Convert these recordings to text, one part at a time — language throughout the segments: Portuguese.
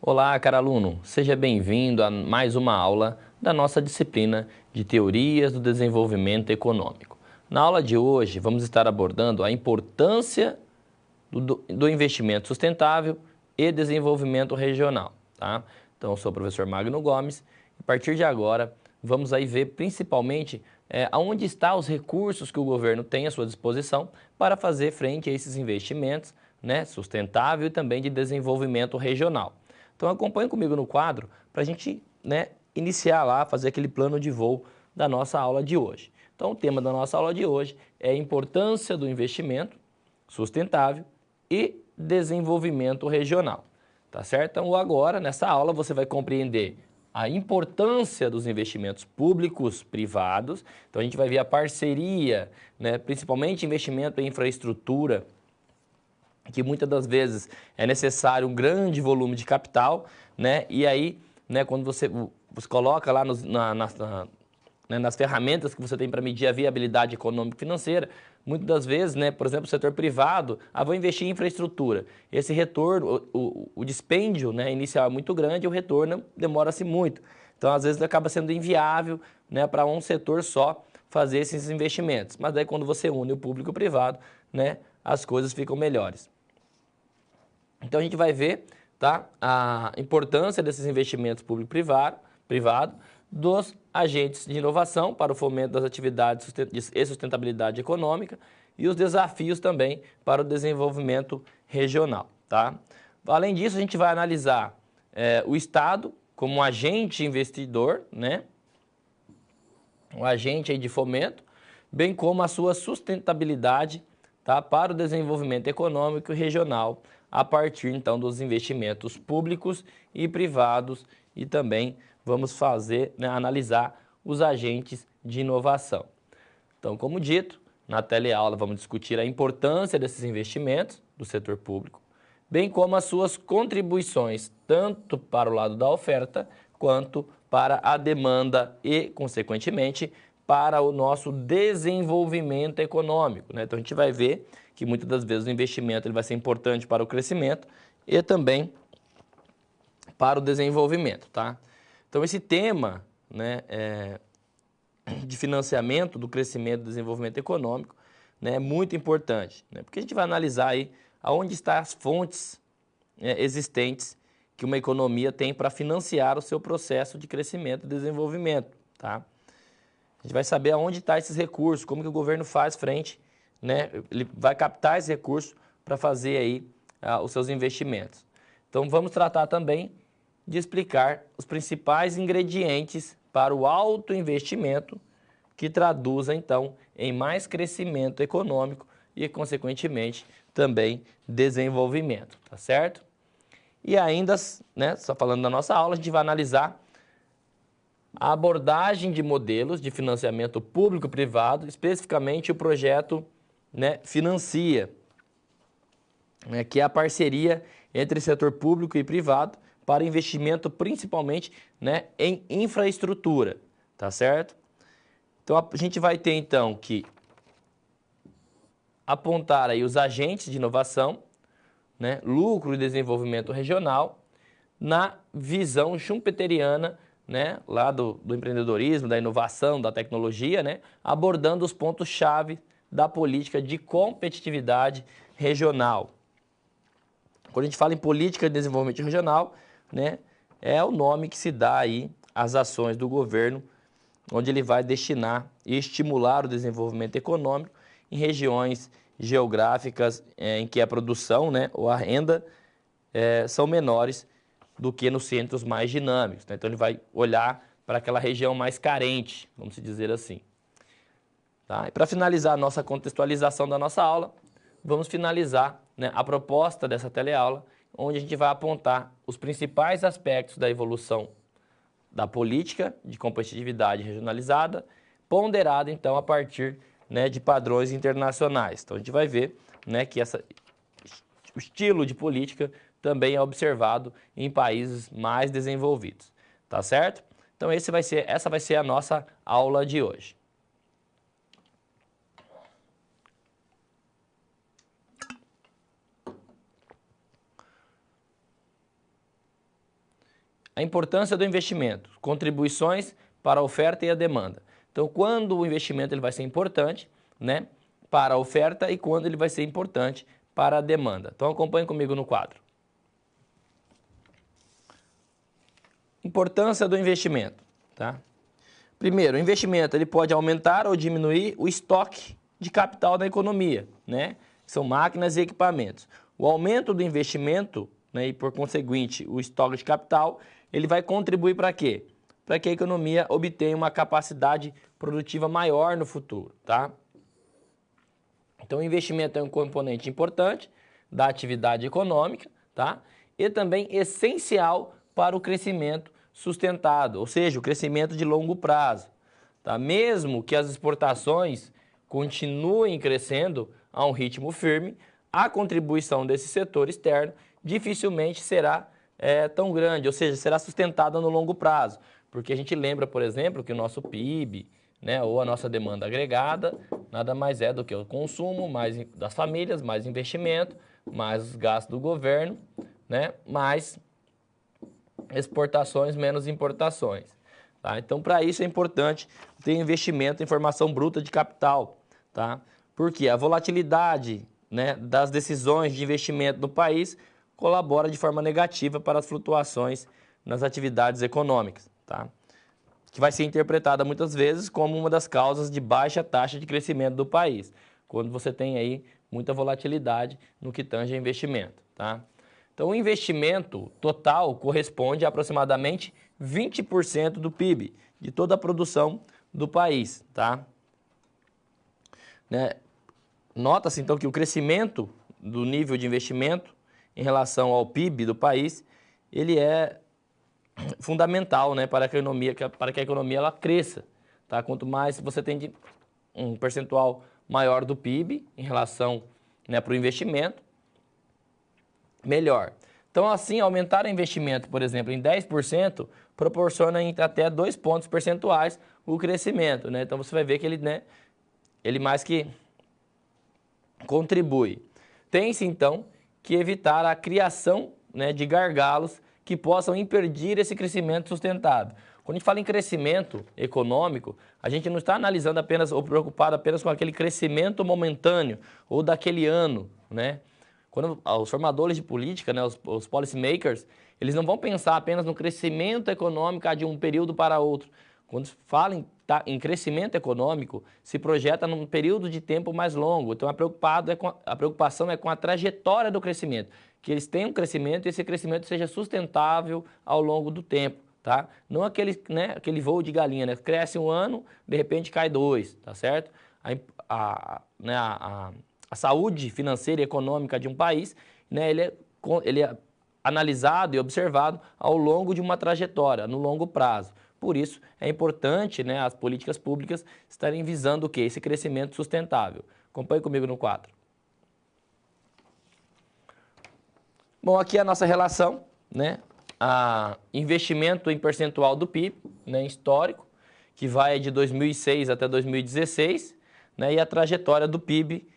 Olá, caro aluno, seja bem-vindo a mais uma aula da nossa disciplina de Teorias do Desenvolvimento Econômico. Na aula de hoje, vamos estar abordando a importância do investimento sustentável e desenvolvimento regional, tá? Então, eu sou o professor Magno Gomes e a partir de agora vamos aí ver principalmente aonde estão os recursos que o governo tem à sua disposição para fazer frente a esses investimentos, né, sustentável e também de desenvolvimento regional. Então acompanhe comigo no quadro para a gente, né, iniciar lá, fazer aquele plano de voo da nossa aula de hoje. Então o tema da nossa aula de hoje é a importância do investimento sustentável e desenvolvimento regional, tá certo? Então agora, nessa aula, você vai compreender a importância dos investimentos públicos, privados. Então a gente vai ver a parceria, né, principalmente investimento em infraestrutura, que muitas das vezes é necessário um grande volume de capital, né? E aí, né, quando você coloca lá né, nas ferramentas que você tem para medir a viabilidade econômica e financeira, muitas das vezes, né, por exemplo, o setor privado, vou investir em infraestrutura. Esse retorno, o dispêndio, né, inicial é muito grande e o retorno demora-se muito. Então, às vezes, acaba sendo inviável, né, para um setor só fazer esses investimentos. Mas daí, quando você une o público e o privado, né, as coisas ficam melhores. Então a gente vai ver, tá, a importância desses investimentos público-privado, dos agentes de inovação para o fomento das atividades e sustentabilidade econômica e os desafios também para o desenvolvimento regional. Tá? Além disso, a gente vai analisar o Estado como um agente investidor, né, um agente aí de fomento, bem como a sua sustentabilidade, tá, para o desenvolvimento econômico e regional, a partir então dos investimentos públicos e privados, e também vamos fazer, né, analisar os agentes de inovação. Então, como dito, na teleaula vamos discutir a importância desses investimentos do setor público, bem como as suas contribuições, tanto para o lado da oferta, quanto para a demanda e, consequentemente, para o nosso desenvolvimento econômico, né? Então, a gente vai ver que muitas das vezes o investimento ele vai ser importante para o crescimento e também para o desenvolvimento, tá? Então, esse tema, né, de financiamento do crescimento e desenvolvimento econômico, né, é muito importante, né? Porque a gente vai analisar aí aonde estão as fontes, né, existentes que uma economia tem para financiar o seu processo de crescimento e desenvolvimento, tá? A gente vai saber aonde estão esses recursos, como que o governo faz frente, né? Ele vai captar esses recursos para fazer aí os seus investimentos. Então vamos tratar também de explicar os principais ingredientes para o alto investimento que traduza então em mais crescimento econômico e, consequentemente, também desenvolvimento, tá certo? E ainda, né, só falando da nossa aula, a gente vai analisar a abordagem de modelos de financiamento público-privado, especificamente o projeto, né, Financia, né, que é a parceria entre setor público e privado para investimento principalmente, né, em infraestrutura, tá certo? Então a gente vai ter então que apontar aí os agentes de inovação, né, lucro e desenvolvimento regional, na visão schumpeteriana, né, lá do empreendedorismo, da inovação, da tecnologia, né, abordando os pontos-chave da política de competitividade regional. Quando a gente fala em política de desenvolvimento regional, né, é o nome que se dá aí às ações do governo, onde ele vai destinar e estimular o desenvolvimento econômico em regiões geográficas em que a produção, né, ou a renda são menores do que nos centros mais dinâmicos, né? Então ele vai olhar para aquela região mais carente, vamos dizer assim. Tá? E para finalizar a nossa contextualização da nossa aula, vamos finalizar, né, a proposta dessa teleaula, onde a gente vai apontar os principais aspectos da evolução da política de competitividade regionalizada, ponderada então a partir, né, de padrões internacionais. Então a gente vai ver, né, que o estilo de política também é observado em países mais desenvolvidos, tá certo? Então essa vai ser a nossa aula de hoje. a importância do investimento, contribuições para a oferta e a demanda. Então, quando o investimento ele vai ser importante, né, para a oferta e quando ele vai ser importante para a demanda. Então, acompanhe comigo no quadro. Importância do investimento, tá? Primeiro, o investimento ele pode aumentar ou diminuir o estoque de capital da economia, né? São máquinas e equipamentos. O aumento do investimento, né, e por conseguinte o estoque de capital, ele vai contribuir para quê? Para que a economia obtenha uma capacidade produtiva maior no futuro, tá? Então, o investimento é um componente importante da atividade econômica, tá? E também essencial para o crescimento sustentado, ou seja, o crescimento de longo prazo, tá? Mesmo que as exportações continuem crescendo a um ritmo firme, a contribuição desse setor externo dificilmente será tão grande, ou seja, será sustentada no longo prazo, porque a gente lembra, por exemplo, que o nosso PIB, né, ou a nossa demanda agregada, nada mais é do que o consumo mais das famílias, mais investimento, mais os gastos do governo, né, mais exportações, menos importações. Tá? Então, para isso é importante ter investimento em formação bruta de capital, tá? Porque a volatilidade, né, das decisões de investimento no país colabora de forma negativa para as flutuações nas atividades econômicas, tá? Que vai ser interpretada muitas vezes como uma das causas de baixa taxa de crescimento do país, quando você tem aí muita volatilidade no que tange a investimento, tá? Então, o investimento total corresponde a aproximadamente 20% do PIB, de toda a produção do país, tá? Né? Nota-se, então, que o crescimento do nível de investimento em relação ao PIB do país, ele é fundamental, né, para que a economia ela cresça, tá? Quanto mais você tem um percentual maior do PIB em relação, né, para o investimento, melhor. Então, assim, aumentar o investimento, por exemplo, em 10%, proporciona até 2 pontos percentuais o crescimento, né? Então, você vai ver que ele, né, ele mais que contribui. Tem-se, então, que evitar a criação, né, de gargalos que possam impedir esse crescimento sustentável. Quando a gente fala em crescimento econômico, a gente não está analisando apenas ou preocupado apenas com aquele crescimento momentâneo ou daquele ano, né? Quando os formadores de política, né, os policy makers, eles não vão pensar apenas no crescimento econômico de um período para outro. Quando se fala em crescimento econômico, se projeta num período de tempo mais longo. Então, a preocupação é com a trajetória do crescimento, que eles tenham crescimento e esse crescimento seja sustentável ao longo do tempo, tá? Não aquele voo de galinha, né? Cresce um ano, de repente cai 2, tá certo? A saúde financeira e econômica de um país, né, ele é analisado e observado ao longo de uma trajetória, no longo prazo. Por isso, é importante, né, as políticas públicas estarem visando o quê? Esse crescimento sustentável. Acompanhe comigo no quadro. Bom, aqui é a nossa relação, né? Investimento em percentual do PIB, né, histórico, que vai de 2006 até 2016, né, e a trajetória do PIB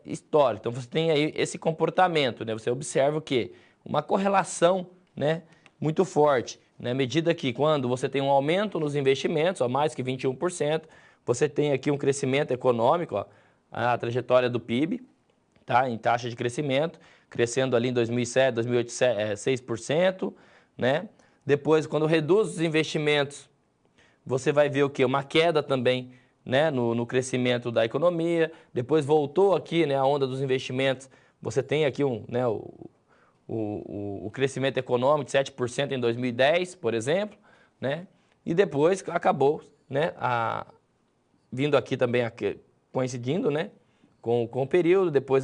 histórico. Então, você tem aí esse comportamento, né? Você observa o quê? Uma correlação, né, muito forte, né? À medida que quando você tem um aumento nos investimentos, ó, mais que 21%, você tem aqui um crescimento econômico, ó, a trajetória do PIB, tá? Em taxa de crescimento, crescendo ali em 2007, 2008, 6%, né? Depois, quando reduz os investimentos, você vai ver o quê? Uma queda também, né, no crescimento da economia. Depois voltou aqui, né, a onda dos investimentos. Você tem aqui o crescimento econômico de 7% em 2010, por exemplo, né? E depois acabou, né, vindo aqui também, coincidindo, né, com o período, depois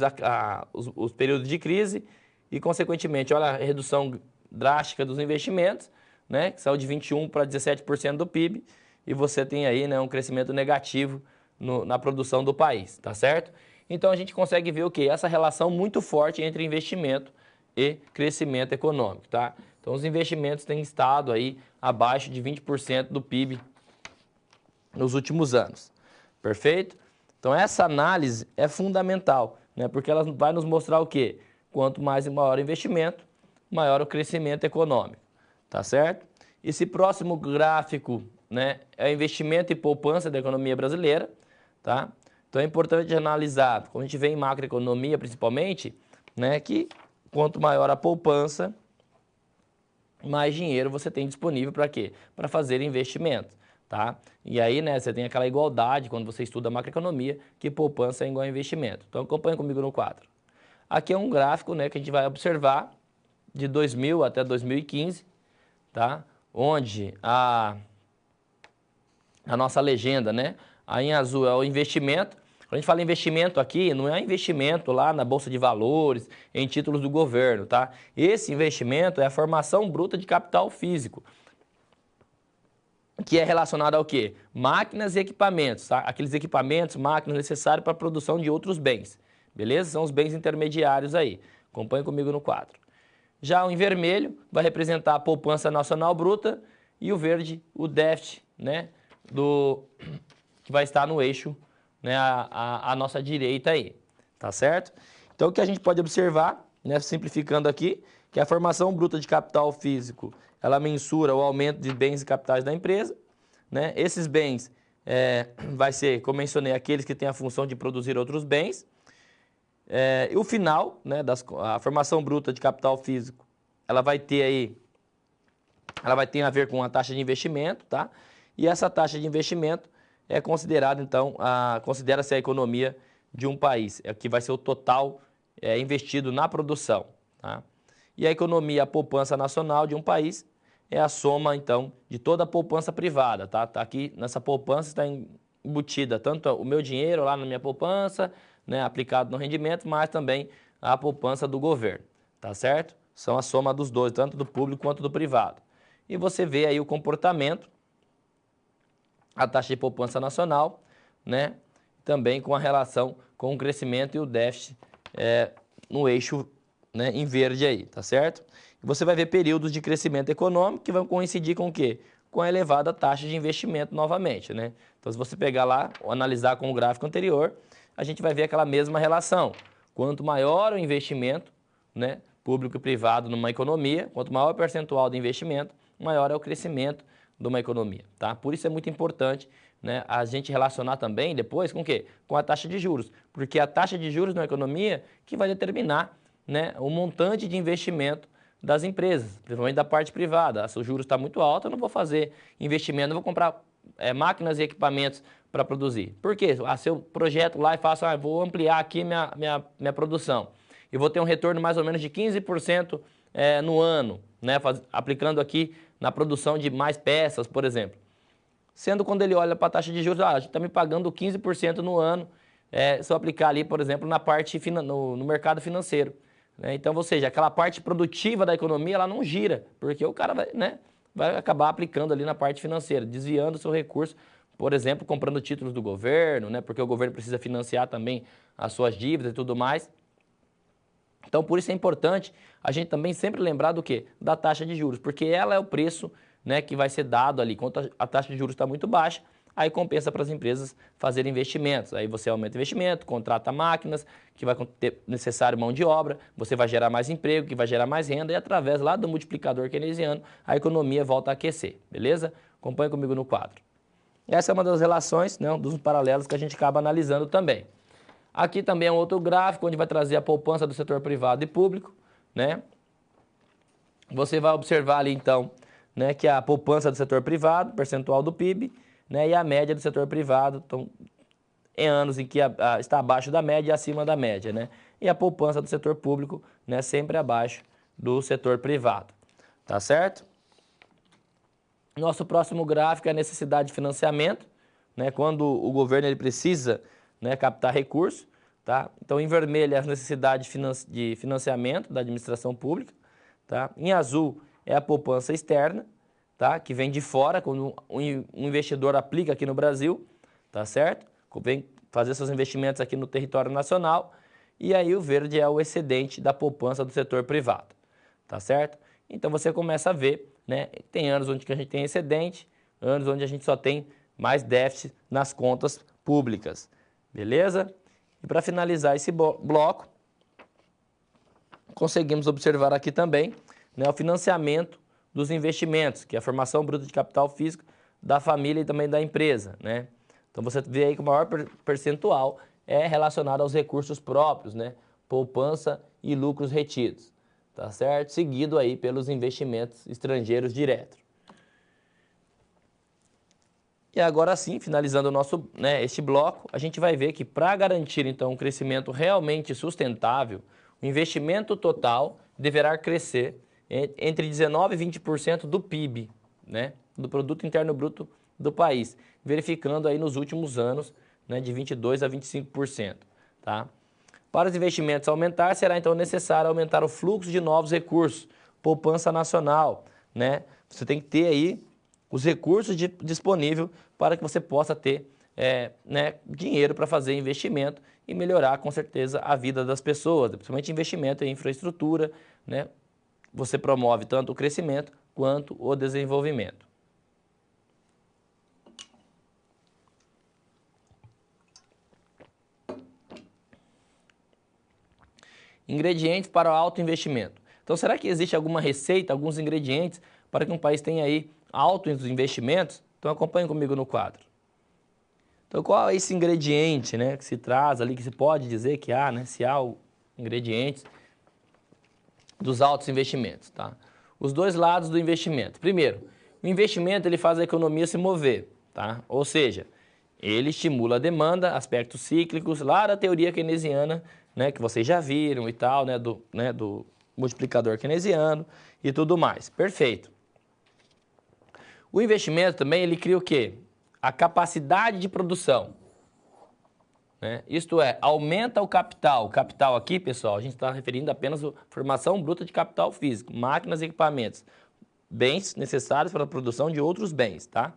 os períodos de crise e, consequentemente, olha a redução drástica dos investimentos, né, que saiu de 21% para 17% do PIB, e você tem aí, né, um crescimento negativo na produção do país, tá certo? Então, a gente consegue ver o quê? Essa relação muito forte entre investimento e crescimento econômico, tá? Então, os investimentos têm estado aí abaixo de 20% do PIB nos últimos anos, perfeito? Então, essa análise é fundamental, né, porque ela vai nos mostrar o quê? Quanto mais e maior o investimento, maior o crescimento econômico. tá certo? Esse próximo gráfico, né, é o investimento e poupança da economia brasileira, tá? Então é importante analisar, quando a gente vê em macroeconomia principalmente, né, que quanto maior a poupança, mais dinheiro você tem disponível para quê? Para fazer investimento, tá? E aí, né, você tem aquela igualdade quando você estuda macroeconomia, que poupança é igual a investimento. Então acompanha comigo no quadro. Aqui é um gráfico, né, que a gente vai observar de 2000 até 2015, tá? Onde a nossa legenda, né, aí em azul é o investimento. Quando a gente fala investimento aqui, não é investimento lá na Bolsa de Valores, em títulos do governo, tá? Esse investimento é a formação bruta de capital físico, que é relacionado ao quê? Máquinas e equipamentos, tá? Aqueles equipamentos, máquinas necessários para a produção de outros bens, beleza? São os bens intermediários aí. Acompanhe comigo no quadro. Já o em vermelho vai representar a poupança nacional bruta e o verde, o déficit, né? Que vai estar no eixo, né, a nossa direita aí, tá certo? Então, o que a gente pode observar, né, simplificando aqui, que a formação bruta de capital físico, ela mensura o aumento de bens e capitais da empresa, né? Esses bens vai ser, como mencionei, aqueles que têm a função de produzir outros bens. E o final, né, a formação bruta de capital físico, ela vai ter a ver com a taxa de investimento, tá? E essa taxa de investimento é considerada, então, considera-se a economia de um país, que vai ser o total investido na produção, tá? E a economia, a poupança nacional de um país é a soma, então, de toda a poupança privada, tá? Aqui nessa poupança está embutida tanto o meu dinheiro lá na minha poupança, né, aplicado no rendimento, mas também a poupança do governo, tá certo? São a soma dos dois, tanto do público quanto do privado. E você vê aí o comportamento, a taxa de poupança nacional, né, também com a relação com o crescimento e o déficit no eixo, né, em verde aí, tá certo? E você vai ver períodos de crescimento econômico que vão coincidir com o quê? Com a elevada taxa de investimento novamente, né? Então, se você pegar lá, analisar com o gráfico anterior, a gente vai ver aquela mesma relação. Quanto maior o investimento, né, público e privado numa economia, quanto maior o percentual de investimento, maior é o crescimento de uma economia, tá? Por isso é muito importante, né, a gente relacionar também depois com o quê? Com a taxa de juros, porque a taxa de juros na economia que vai determinar, né, o montante de investimento das empresas, principalmente da parte privada. Se o juros está muito alto, eu não vou fazer investimento, não vou comprar máquinas e equipamentos para produzir. Por quê? Se eu projeto lá e faço, vou ampliar aqui minha produção e vou ter um retorno mais ou menos de 15% no ano, né, aplicando aqui na produção de mais peças, por exemplo. Sendo quando ele olha para a taxa de juros, a gente está me pagando 15% no ano, se eu aplicar ali, por exemplo, na parte no mercado financeiro. Né? Então, ou seja, aquela parte produtiva da economia, ela não gira, porque o cara vai acabar aplicando ali na parte financeira, desviando o seu recurso, por exemplo, comprando títulos do governo, né? Porque o governo precisa financiar também as suas dívidas e tudo mais. Então, por isso é importante a gente também sempre lembrar do quê? Da taxa de juros, porque ela é o preço, né, que vai ser dado ali. Quando a taxa de juros está muito baixa, aí compensa para as empresas fazerem investimentos. Aí você aumenta o investimento, contrata máquinas, que vai ter necessário mão de obra, você vai gerar mais emprego, que vai gerar mais renda, e através lá do multiplicador keynesiano, a economia volta a aquecer, beleza? Acompanhe comigo no quadro. Essa é uma das relações, né, dos paralelos que a gente acaba analisando também. Aqui também é um outro gráfico, onde vai trazer a poupança do setor privado e público, né? Você vai observar ali, então, né, que a poupança do setor privado, percentual do PIB, né, e a média do setor privado, então, em anos em que está abaixo da média e acima da média, né? E a poupança do setor público, né, sempre abaixo do setor privado, tá certo? Nosso próximo gráfico é a necessidade de financiamento, né, quando o governo ele precisa, né, captar recursos, tá? Então, em vermelho é a necessidade de financiamento da administração pública, tá? Em azul é a poupança externa, tá? Que vem de fora, quando um investidor aplica aqui no Brasil, tá certo? Vem fazer seus investimentos aqui no território nacional. E aí o verde é o excedente da poupança do setor privado, tá certo? Então você começa a ver, né? Tem anos onde a gente tem excedente, anos onde a gente só tem mais déficit nas contas públicas, beleza? E para finalizar esse bloco, conseguimos observar aqui também, né, o financiamento dos investimentos, que é a formação bruta de capital físico da família e também da empresa, né? Então você vê aí que o maior percentual é relacionado aos recursos próprios, né? Poupança e lucros retidos, tá certo? Seguido aí pelos investimentos estrangeiros diretos. E agora sim, finalizando o nosso, este bloco, a gente vai ver que para garantir então um crescimento realmente sustentável, o investimento total deverá crescer entre 19% e 20% do PIB, né, do Produto Interno Bruto do país, verificando aí nos últimos anos, né, de 22% a 25%. Tá? Para os investimentos aumentar, será então necessário aumentar o fluxo de novos recursos, poupança nacional, né? Você tem que ter aí os recursos disponíveis para que você possa ter dinheiro para fazer investimento e melhorar com certeza a vida das pessoas, principalmente investimento em infraestrutura, né? Você promove tanto o crescimento quanto o desenvolvimento. Ingredientes para o alto investimento. Então, será que existe alguma receita, alguns ingredientes para que um país tenha aí altos investimentos? Então, acompanhe comigo no quadro. Então, qual é esse ingrediente, né, que se traz ali, que se pode dizer que há, né, se há ingredientes dos altos investimentos, tá? Os dois lados do investimento. Primeiro, o investimento ele faz a economia se mover, tá? Ou seja, ele estimula a demanda, aspectos cíclicos, lá da teoria keynesiana, né, que vocês já viram e tal, do multiplicador keynesiano e tudo mais. Perfeito. O investimento também, ele cria o quê? A capacidade de produção. Né? Isto é, aumenta o capital. O capital aqui, pessoal, a gente está referindo apenas a formação bruta de capital físico, máquinas e equipamentos, bens necessários para a produção de outros bens, tá?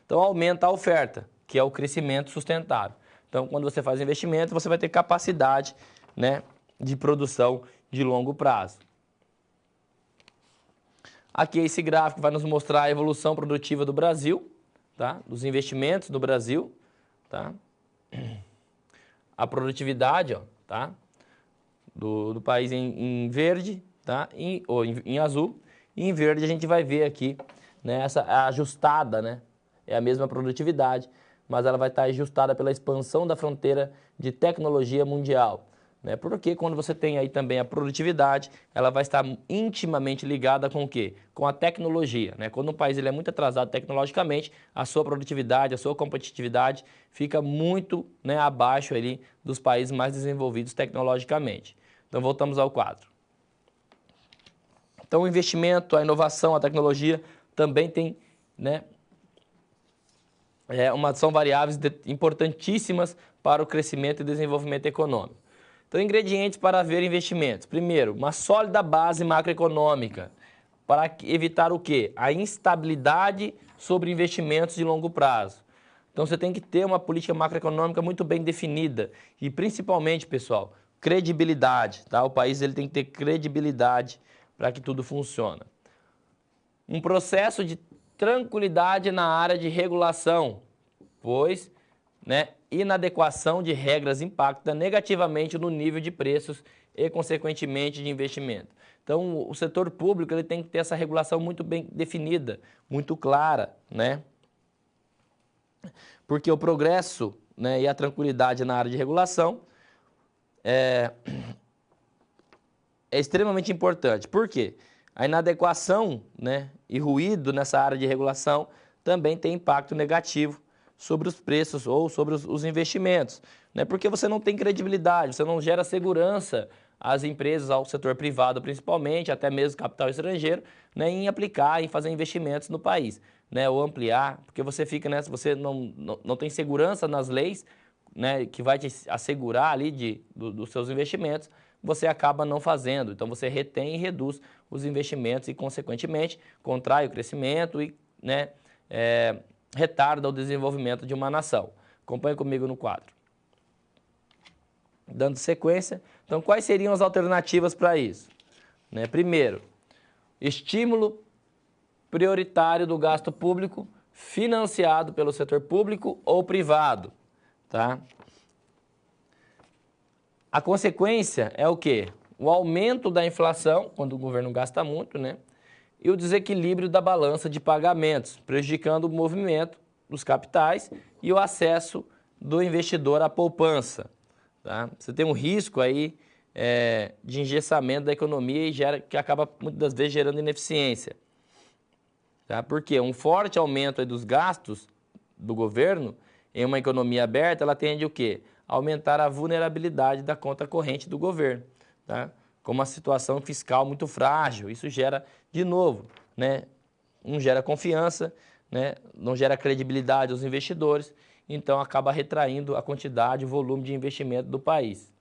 Então, aumenta a oferta, que é o crescimento sustentável. Então, quando você faz investimento, você vai ter capacidade, né, de produção de longo prazo. Aqui esse gráfico vai nos mostrar a evolução produtiva do Brasil, tá? Dos investimentos do Brasil, tá? A produtividade, ó, tá? Do país em verde, tá? Ou em azul. E em verde a gente vai ver aqui, né, essa ajustada, né? É a mesma produtividade, mas ela vai estar ajustada pela expansão da fronteira de tecnologia mundial. Né? Porque quando você tem aí também a produtividade, ela vai estar intimamente ligada com o quê? Com a tecnologia. Né? Quando um país ele é muito atrasado tecnologicamente, a sua produtividade, a sua competitividade fica muito, né, abaixo ali dos países mais desenvolvidos tecnologicamente. Então voltamos ao quadro. Então o investimento, a inovação, a tecnologia também tem, né, são variáveis importantíssimas para o crescimento e desenvolvimento econômico. Então, ingredientes para haver investimentos. Primeiro, uma sólida base macroeconômica para evitar o quê? A instabilidade sobre investimentos de longo prazo. Então, você tem que ter uma política macroeconômica muito bem definida e, principalmente, pessoal, credibilidade. Tá? O país ele tem que ter credibilidade para que tudo funcione. Um processo de tranquilidade na área de regulação, pois, né, inadequação de regras impacta negativamente no nível de preços e, consequentemente, de investimento. Então, o setor público ele tem que ter essa regulação muito bem definida, muito clara, né? Porque o progresso, né, e a tranquilidade na área de regulação é extremamente importante. Por quê? A inadequação, né, e ruído nessa área de regulação também tem impacto negativo sobre os preços ou sobre os investimentos, né? Porque você não tem credibilidade, você não gera segurança às empresas, ao setor privado principalmente, até mesmo capital estrangeiro, né, em aplicar, em fazer investimentos no país, né, ou ampliar, porque você fica nessa, você não tem segurança nas leis, né, que vai te assegurar ali dos seus investimentos, você acaba não fazendo, então você retém e reduz os investimentos e, consequentemente, contrai o crescimento e, né, retarda o desenvolvimento de uma nação. Acompanhe comigo no quadro. Dando sequência, então quais seriam as alternativas para isso? Né? Primeiro, estímulo prioritário do gasto público financiado pelo setor público ou privado. Tá? A consequência é o quê? O aumento da inflação, quando o governo gasta muito, né? e o desequilíbrio da balança de pagamentos, prejudicando o movimento dos capitais e o acesso do investidor à poupança. Tá? Você tem um risco aí de engessamento da economia que acaba muitas das vezes gerando ineficiência. Tá? Porque um forte aumento aí dos gastos do governo em uma economia aberta, ela tende o quê? Aumentar a vulnerabilidade da conta corrente do governo. Tá? Com uma situação fiscal muito frágil, isso gera, de novo, né, não gera confiança, né, não gera credibilidade aos investidores, então acaba retraindo a quantidade e o volume de investimento do país.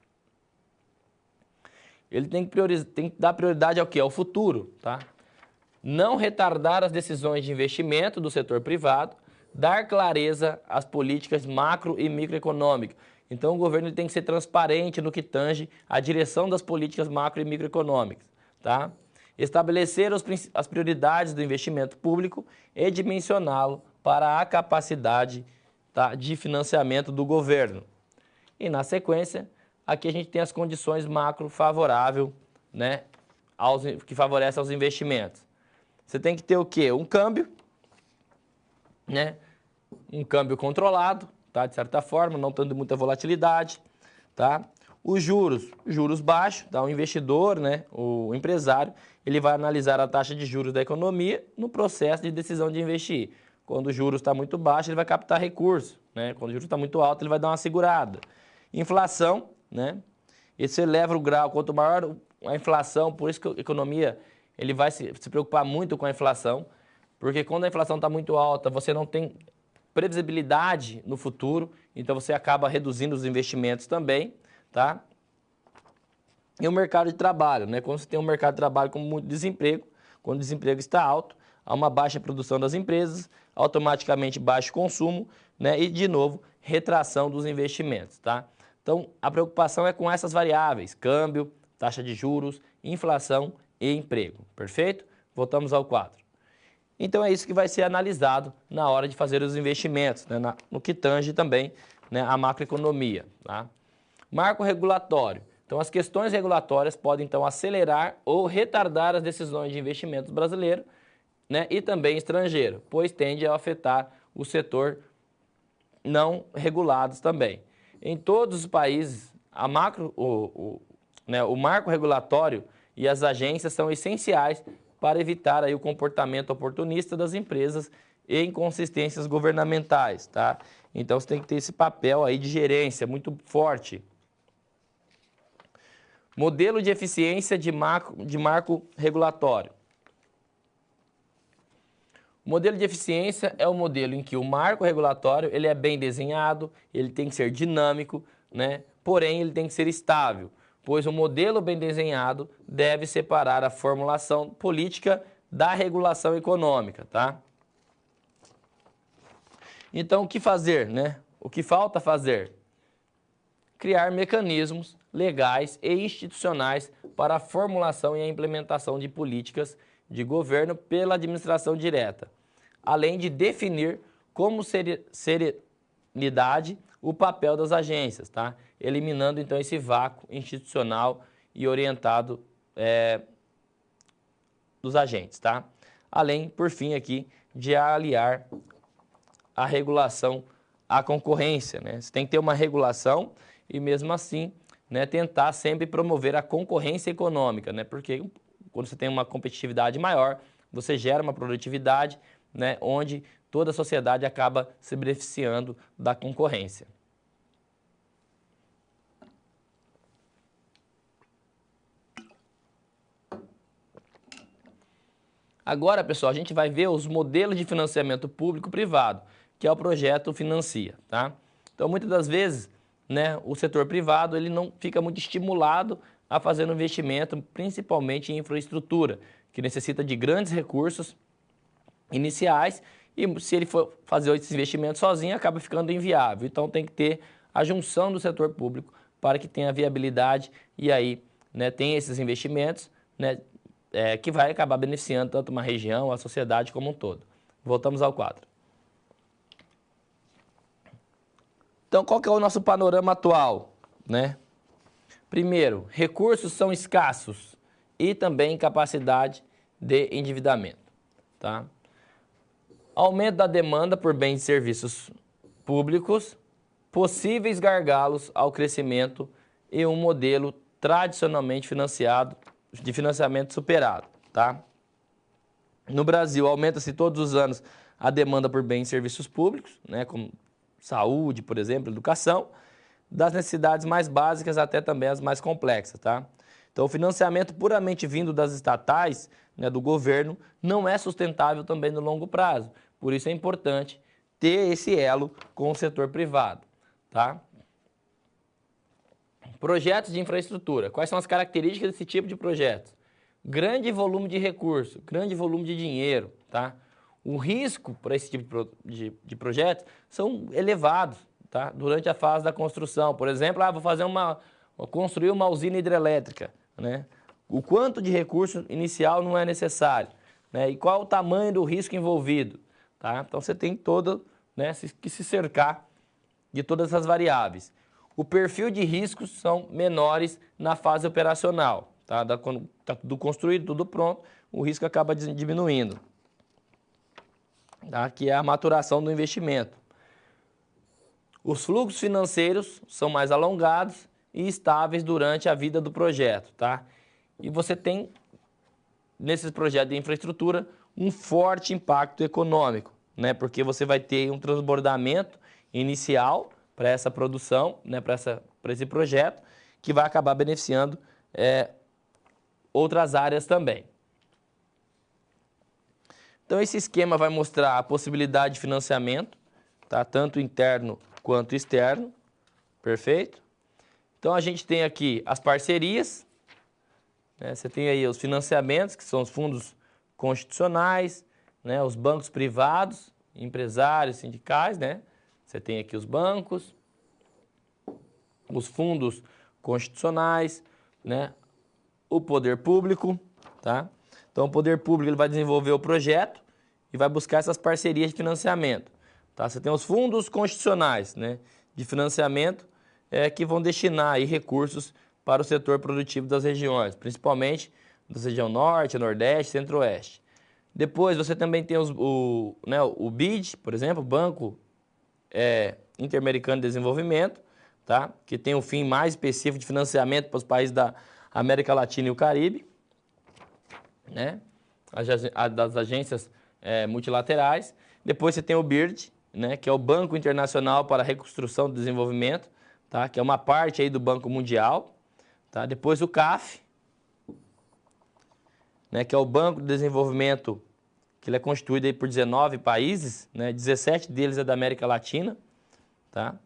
Ele tem que dar prioridade ao quê? Ao futuro, tá? Não retardar as decisões de investimento do setor privado, dar clareza às políticas macro e microeconômicas. Então, o governo tem que ser transparente no que tange a direção das políticas macro e microeconômicas. Tá? Estabelecer as prioridades do investimento público e dimensioná-lo para a capacidade, tá, de financiamento do governo. E, na sequência, aqui a gente tem as condições macro favoráveis, né, que favorecem aos investimentos. Você tem que ter o quê? Um câmbio, né? Um câmbio controlado, tá? De certa forma, não tendo muita volatilidade, tá? Os juros baixos, tá? O investidor, né? O empresário, ele vai analisar a taxa de juros da economia no processo de decisão de investir. Quando o juros está muito baixo, ele vai captar recursos, né? Quando o juros está muito alto, ele vai dar uma segurada. Inflação, né? Esse eleva o grau, quanto maior a inflação, por isso que a economia, ele vai se preocupar muito com a inflação, porque quando a inflação está muito alta, você não tem previsibilidade no futuro, então você acaba reduzindo os investimentos também, tá? E o mercado de trabalho, né? Quando você tem um mercado de trabalho com muito desemprego, quando o desemprego está alto, há uma baixa produção das empresas, automaticamente baixo consumo, né? E, de novo, retração dos investimentos, tá? Então, a preocupação é com essas variáveis, câmbio, taxa de juros, inflação e emprego, perfeito? Voltamos ao quadro. Então, é isso que vai ser analisado na hora de fazer os investimentos, né? No que tange também, né, a macroeconomia. Tá? Marco regulatório. Então, as questões regulatórias podem, então, acelerar ou retardar as decisões de investimentos brasileiro, né, e também estrangeiro, pois tende a afetar o setor não regulados também. Em todos os países, o marco regulatório e as agências são essenciais para evitar aí o comportamento oportunista das empresas e inconsistências governamentais, tá? Então, você tem que ter esse papel aí de gerência muito forte. Modelo de eficiência de marco regulatório. O modelo de eficiência é o modelo em que o marco regulatório ele é bem desenhado, ele tem que ser dinâmico, né? Porém, ele tem que ser estável, pois o modelo bem desenhado deve separar a formulação política da regulação econômica, tá? Então, o que fazer, né? O que falta fazer? Criar mecanismos legais e institucionais para a formulação e a implementação de políticas de governo pela administração direta, além de definir como serenidade o papel das agências, tá? Eliminando, então, esse vácuo institucional e orientado dos agentes, tá? Além, por fim, aqui, de aliar a regulação à concorrência, né? Você tem que ter uma regulação e, mesmo assim, né, tentar sempre promover a concorrência econômica, né? Porque quando você tem uma competitividade maior, você gera uma produtividade, né, onde toda a sociedade acaba se beneficiando da concorrência. Agora, pessoal, a gente vai ver os modelos de financiamento público-privado, que é o projeto Financia, tá? Então, muitas das vezes, né, o setor privado ele não fica muito estimulado a fazer um investimento, principalmente em infraestrutura, que necessita de grandes recursos iniciais e se ele for fazer esse investimento sozinho, acaba ficando inviável. Então, tem que ter a junção do setor público para que tenha viabilidade e aí, né, tem esses investimentos, né, que vai acabar beneficiando tanto uma região, a sociedade como um todo. Voltamos ao quadro. Então, qual que é o nosso panorama atual, né? Primeiro, recursos são escassos e também capacidade de endividamento, tá? Aumento da demanda por bens e serviços públicos, possíveis gargalos ao crescimento e um modelo tradicionalmente de financiamento superado, tá? No Brasil, aumenta-se todos os anos a demanda por bens e serviços públicos, né, como saúde, por exemplo, educação, das necessidades mais básicas até também as mais complexas, tá? Então, o financiamento puramente vindo das estatais, né, do governo, não é sustentável também no longo prazo. Por isso é importante ter esse elo com o setor privado, tá? Projetos de infraestrutura. Quais são as características desse tipo de projetos? Grande volume de recurso, grande volume de dinheiro, tá? O risco para esse tipo de projetos são elevados, tá? Durante a fase da construção. Por exemplo, vou construir uma usina hidrelétrica, né? O quanto de recurso inicial não é necessário, né? E qual o tamanho do risco envolvido, tá? Então você tem né, que se cercar de todas essas variáveis. O perfil de riscos são menores na fase operacional, tá? Quando está tudo construído, tudo pronto, o risco acaba diminuindo, tá? Que é a maturação do investimento. Os fluxos financeiros são mais alongados e estáveis durante a vida do projeto, tá? E você tem, nesses projetos de infraestrutura, um forte impacto econômico, né? Porque você vai ter um transbordamento inicial para essa produção, né? Para esse projeto, que vai acabar beneficiando outras áreas também. Então, esse esquema vai mostrar a possibilidade de financiamento, tá? Tanto interno quanto externo, perfeito? Então, a gente tem aqui as parcerias, né? Você tem aí os financiamentos, que são os fundos constitucionais, né? Os bancos privados, empresários, sindicais, né? Você tem aqui os bancos, os fundos constitucionais, né? O poder público, tá? Então, o poder público ele vai desenvolver o projeto e vai buscar essas parcerias de financiamento, tá? Você tem os fundos constitucionais, né? De financiamento que vão destinar aí recursos para o setor produtivo das regiões, principalmente da região norte, nordeste, centro-oeste. Depois, você também tem o BID, por exemplo, Banco Interamericano de Desenvolvimento, tá? Que tem um fim mais específico de financiamento para os países da América Latina e o Caribe, né? Das agências multilaterais. Depois você tem o BIRD, né? Que é o Banco Internacional para a Reconstrução e Desenvolvimento, tá? Que é uma parte aí do Banco Mundial. Tá? Depois o CAF, né? Que é o Banco de Desenvolvimento, que ele é constituído aí por 19 países, né? 17 deles é da América Latina, tá?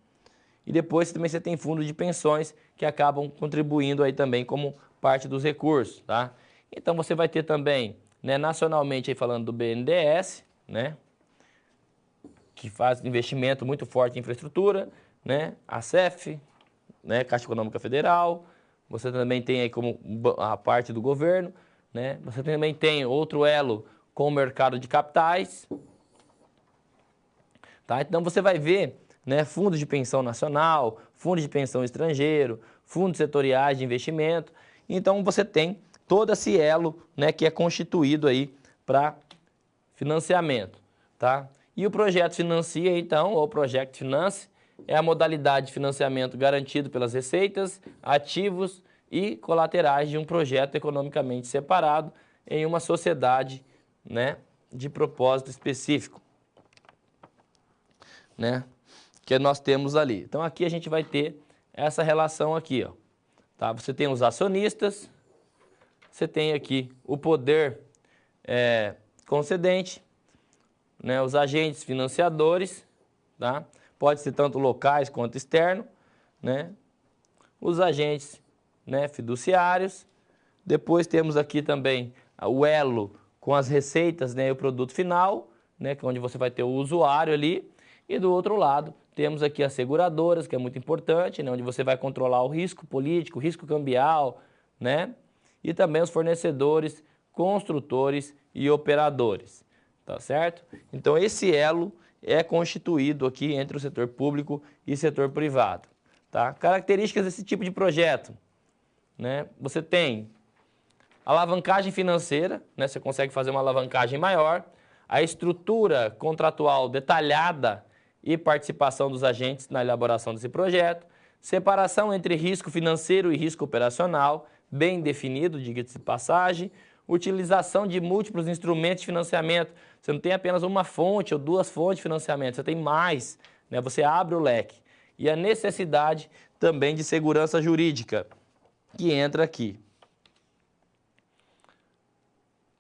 E depois também você tem fundos de pensões que acabam contribuindo aí também como parte dos recursos, tá? Então você vai ter também, né, nacionalmente aí falando do BNDES, né, que faz investimento muito forte em infraestrutura, né, a CEF, né, Caixa Econômica Federal, você também tem aí como a parte do governo, né, você também tem outro elo com o mercado de capitais, tá? Então você vai ver, né, fundos de pensão nacional, fundos de pensão estrangeiro, fundos setoriais de investimento. Então você tem todo esse elo, né, que é constituído aí para financiamento, tá? E o projeto financia, então, ou Project Finance, é a modalidade de financiamento garantido pelas receitas, ativos e colaterais de um projeto economicamente separado em uma sociedade, né, de propósito específico, né, que nós temos ali. Então, aqui a gente vai ter essa relação aqui, ó, tá? Você tem os acionistas, você tem aqui o poder concedente, né, os agentes financiadores, tá? Pode ser tanto locais quanto externo, né? Os agentes, né, fiduciários. Depois temos aqui também o elo com as receitas, né, e o produto final, né, que é onde você vai ter o usuário ali. E do outro lado, temos aqui as seguradoras, que é muito importante, né, onde você vai controlar o risco político, o risco cambial, né? E também os fornecedores, construtores e operadores, tá certo? Então esse elo é constituído aqui entre o setor público e setor privado, tá? Características desse tipo de projeto, né? Você tem Alavancagem financeira, né? Você consegue fazer uma alavancagem maior. A estrutura contratual detalhada e participação dos agentes na elaboração desse projeto. Separação entre risco financeiro e risco operacional, bem definido, diga-se de passagem. Utilização de múltiplos instrumentos de financiamento. Você não tem apenas uma fonte ou duas fontes de financiamento, você tem mais, né? Você abre o leque. E a necessidade também de segurança jurídica, que entra aqui.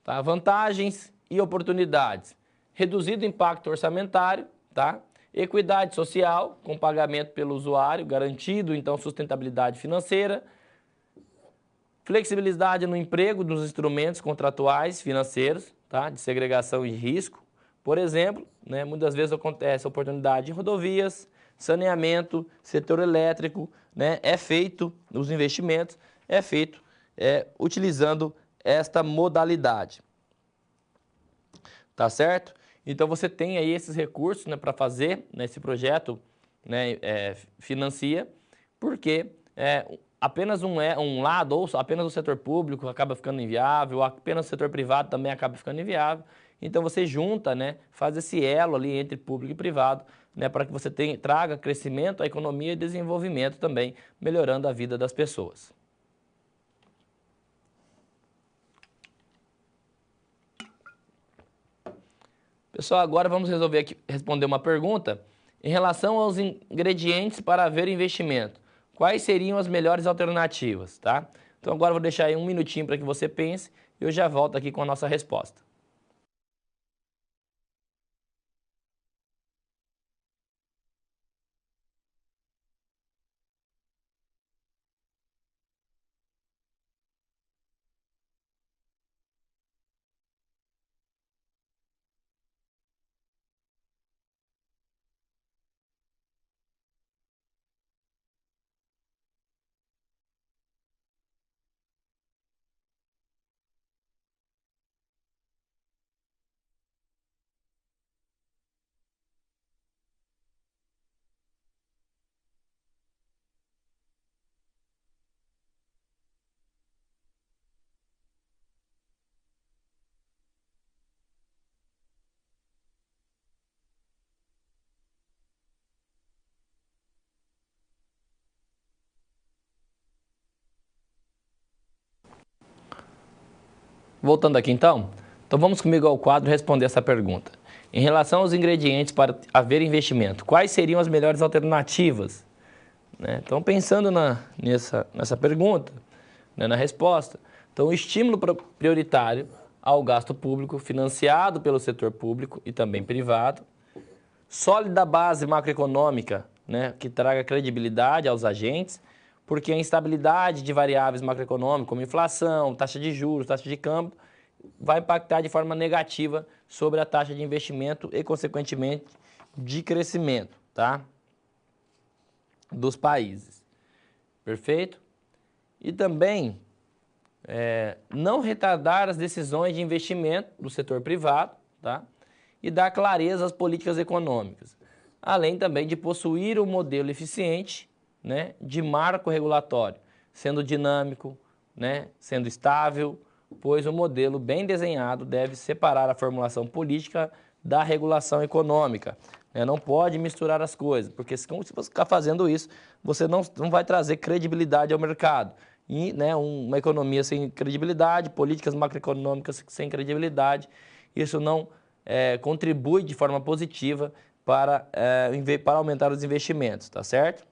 Tá? Vantagens e oportunidades. Reduzido impacto orçamentário, tá? Equidade social, com pagamento pelo usuário, garantido, então, sustentabilidade financeira. Flexibilidade no emprego dos instrumentos contratuais financeiros, tá? De segregação e risco. Por exemplo, né, muitas vezes acontece oportunidade em rodovias, saneamento, setor elétrico, né, é feito, os investimentos, é feito utilizando esta modalidade. Tá certo? Então você tem aí esses recursos, né, para fazer, né, esse projeto, né, financia, porque apenas um lado, ou apenas o setor público acaba ficando inviável, ou apenas o setor privado também acaba ficando inviável. Então você junta, né, faz esse elo ali entre público e privado, né, para que você traga crescimento à economia e desenvolvimento também, melhorando a vida das pessoas. Pessoal, agora vamos resolver aqui, responder uma pergunta em relação aos ingredientes para haver investimento. Quais seriam as melhores alternativas, tá? Então agora eu vou deixar aí um minutinho para que você pense e eu já volto aqui com a nossa resposta. Voltando aqui então vamos comigo ao quadro responder essa pergunta. Em relação aos ingredientes para haver investimento, quais seriam as melhores alternativas? Né? Então pensando nessa pergunta, né, na resposta, então o estímulo prioritário ao gasto público financiado pelo setor público e também privado, sólida base macroeconômica, né, que traga credibilidade aos agentes, porque a instabilidade de variáveis macroeconômicas, como inflação, taxa de juros, taxa de câmbio, vai impactar de forma negativa sobre a taxa de investimento e, consequentemente, de crescimento, tá? Dos países. Perfeito? E também não retardar as decisões de investimento do setor privado, tá? E dar clareza às políticas econômicas, além também de possuir um modelo eficiente, né, de marco regulatório, sendo dinâmico, né, sendo estável, pois o modelo bem desenhado deve separar a formulação política da regulação econômica. Não pode misturar as coisas, porque se você ficar fazendo isso, você não vai trazer credibilidade ao mercado. E, né, uma economia sem credibilidade, políticas macroeconômicas sem credibilidade, isso não contribui de forma positiva para aumentar os investimentos, tá certo?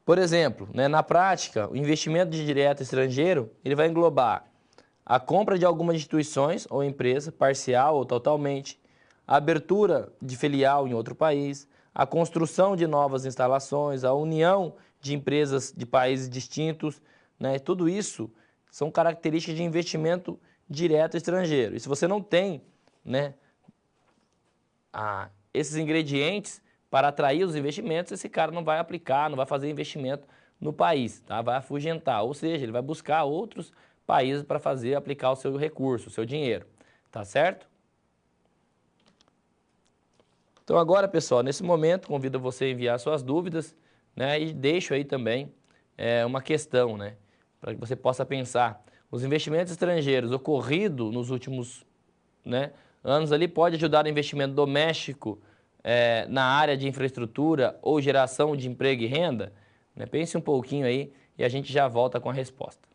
Por exemplo, né, na prática, o investimento direto estrangeiro ele vai englobar a compra de algumas instituições ou empresa, parcial ou totalmente, a abertura de filial em outro país, a construção de novas instalações, a união de empresas de países distintos, né, tudo isso são características de investimento direto estrangeiro. E se você não tem, né, esses ingredientes para atrair os investimentos, esse cara não vai aplicar, não vai fazer investimento no país, tá? Vai afugentar, ou seja, ele vai buscar outros países para aplicar o seu recurso, o seu dinheiro, tá certo? Então agora, pessoal, nesse momento, convido você a enviar suas dúvidas, né? E deixo aí também uma questão, né? para que você possa pensar. Os investimentos estrangeiros ocorridos nos últimos, né, anos ali pode ajudar o investimento doméstico na área de infraestrutura ou geração de emprego e renda? Né? Pense um pouquinho aí e a gente já volta com a resposta.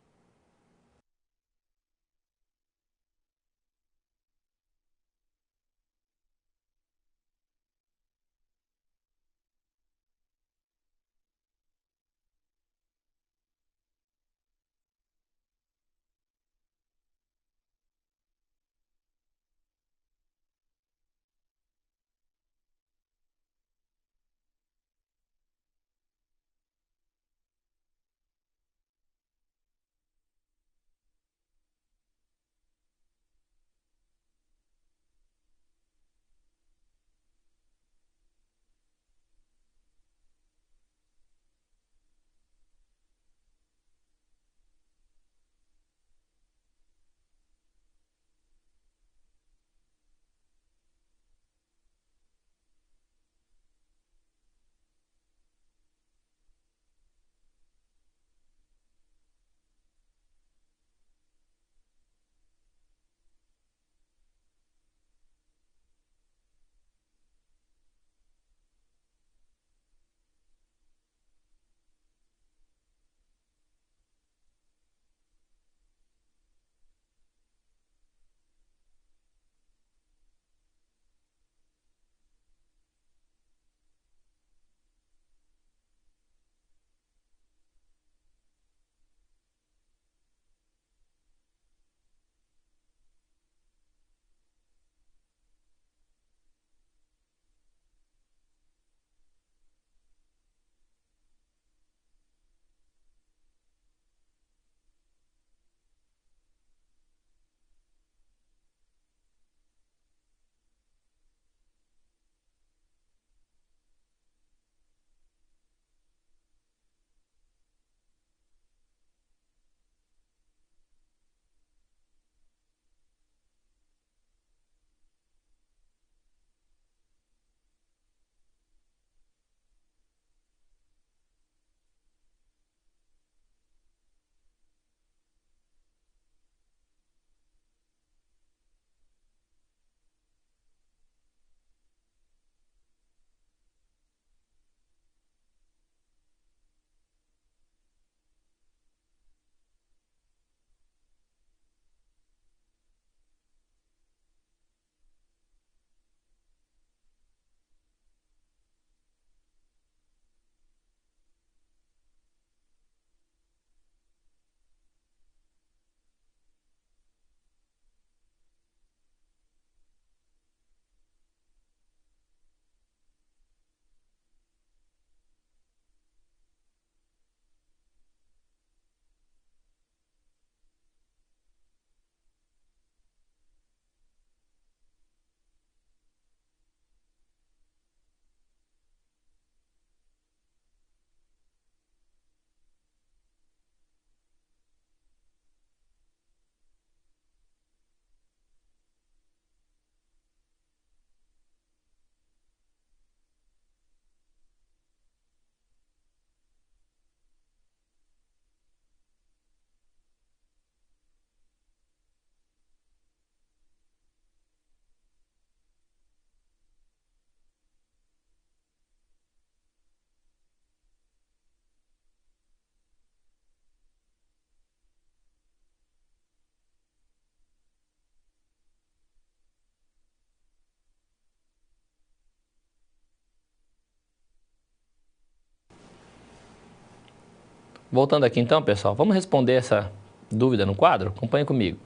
Voltando aqui então, pessoal, vamos responder essa dúvida no quadro? Acompanhe comigo.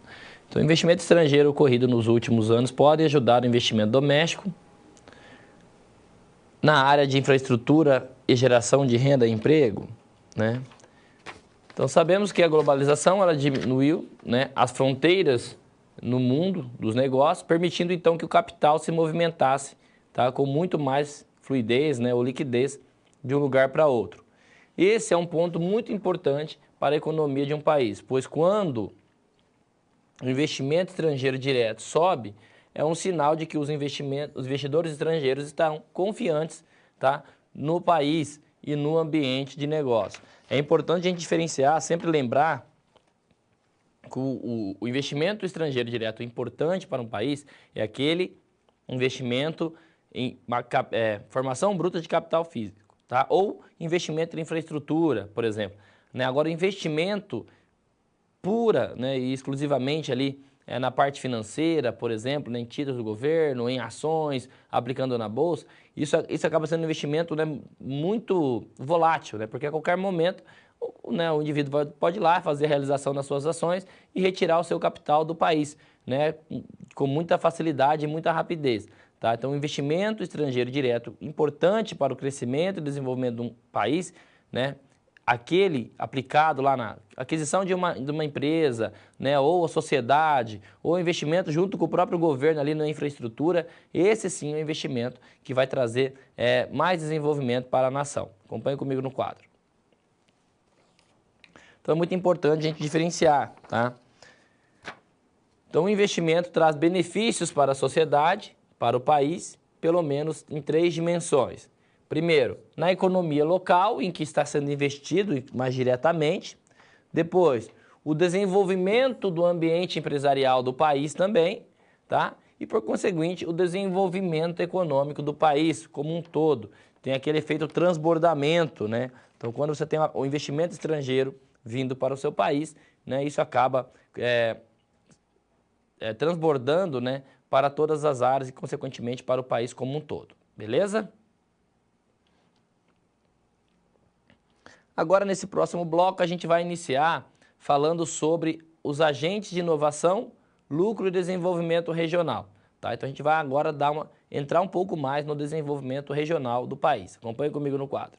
Então, o investimento estrangeiro ocorrido nos últimos anos pode ajudar o investimento doméstico na área de infraestrutura e geração de renda e emprego, né? Então, sabemos que a globalização ela diminuiu, né, as fronteiras no mundo dos negócios, permitindo então que o capital se movimentasse, tá, com muito mais fluidez, né, ou liquidez de um lugar para outro. Esse é um ponto muito importante para a economia de um país, pois quando o investimento estrangeiro direto sobe, é um sinal de que os investidores estrangeiros estão confiantes, tá, no país e no ambiente de negócio. É importante a gente diferenciar, sempre lembrar o investimento estrangeiro direto importante para um país é aquele investimento em formação bruta de capital físico, tá? Ou investimento em infraestrutura, por exemplo. Né? Agora, investimento pura, né, e exclusivamente ali na parte financeira, por exemplo, né, em títulos do governo, em ações, aplicando na bolsa, isso acaba sendo um investimento, né, muito volátil, né, porque a qualquer momento o indivíduo pode ir lá fazer a realização das suas ações e retirar o seu capital do país, né, com muita facilidade e muita rapidez. Tá? Então, o investimento estrangeiro direto importante para o crescimento e desenvolvimento de um país, né, aquele aplicado lá na aquisição de uma empresa, né, ou a sociedade, ou investimento junto com o próprio governo ali na infraestrutura, esse sim é um investimento que vai trazer mais desenvolvimento para a nação. Acompanhe comigo no quadro. Então é muito importante a gente diferenciar, tá? Então o investimento traz benefícios para a sociedade, para o país, pelo menos em 3 dimensões. Primeiro, na economia local, em que está sendo investido mais diretamente. Depois, o desenvolvimento do ambiente empresarial do país também, tá? E, por conseguinte, o desenvolvimento econômico do país como um todo. Tem aquele efeito transbordamento, né? Então, quando você tem o investimento estrangeiro vindo para o seu país, né, isso acaba transbordando, né, para todas as áreas e, consequentemente, para o país como um todo. Beleza? Agora, nesse próximo bloco, a gente vai iniciar falando sobre os agentes de inovação, lucro e desenvolvimento regional. Tá? Então, a gente vai agora entrar um pouco mais no desenvolvimento regional do país. Acompanhe comigo no quadro.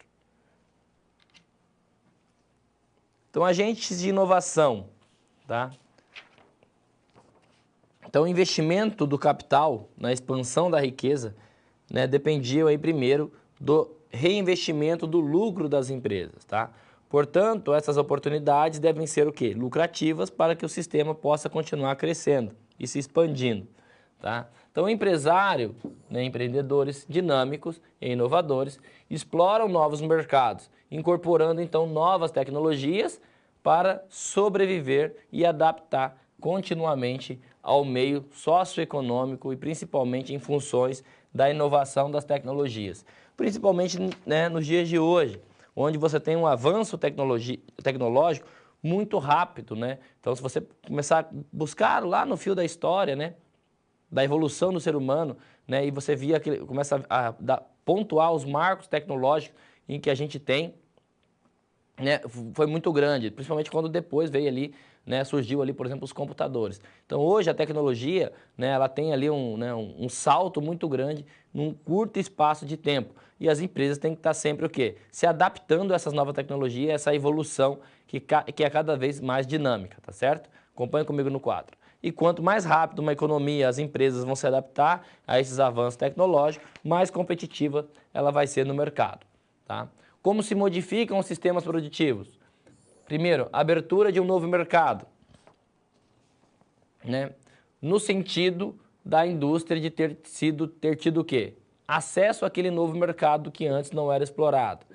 Então, agentes de inovação. Tá? Então, o investimento do capital na expansão da riqueza, né, dependia aí primeiro do reinvestimento do lucro das empresas, tá? Portanto, essas oportunidades devem ser o quê? Lucrativas para que o sistema possa continuar crescendo e se expandindo, tá? Então, o empresário, né, empreendedores dinâmicos e inovadores exploram novos mercados, incorporando então novas tecnologias para sobreviver e adaptar continuamente ao meio socioeconômico e principalmente em funções da inovação das tecnologias. Principalmente, né, nos dias de hoje, onde você tem um avanço tecnológico muito rápido, né? Então, se você começar a buscar lá no fio da história, né, da evolução do ser humano, né, e você começa a pontuar os marcos tecnológicos em que a gente tem, né, foi muito grande, principalmente quando depois veio ali, né, surgiu ali, por exemplo, os computadores. Então, hoje a tecnologia, né, ela tem ali um salto muito grande num curto espaço de tempo. E as empresas têm que estar sempre o quê? Se adaptando a essas novas tecnologias, essa evolução que é cada vez mais dinâmica, tá certo? Acompanhe comigo no quadro. E quanto mais rápido uma economia, as empresas vão se adaptar a esses avanços tecnológicos, mais competitiva ela vai ser no mercado, tá? Como se modificam os sistemas produtivos? Primeiro, abertura de um novo mercado, né? No sentido da indústria de ter tido o quê? Acesso àquele novo mercado que antes não era explorado,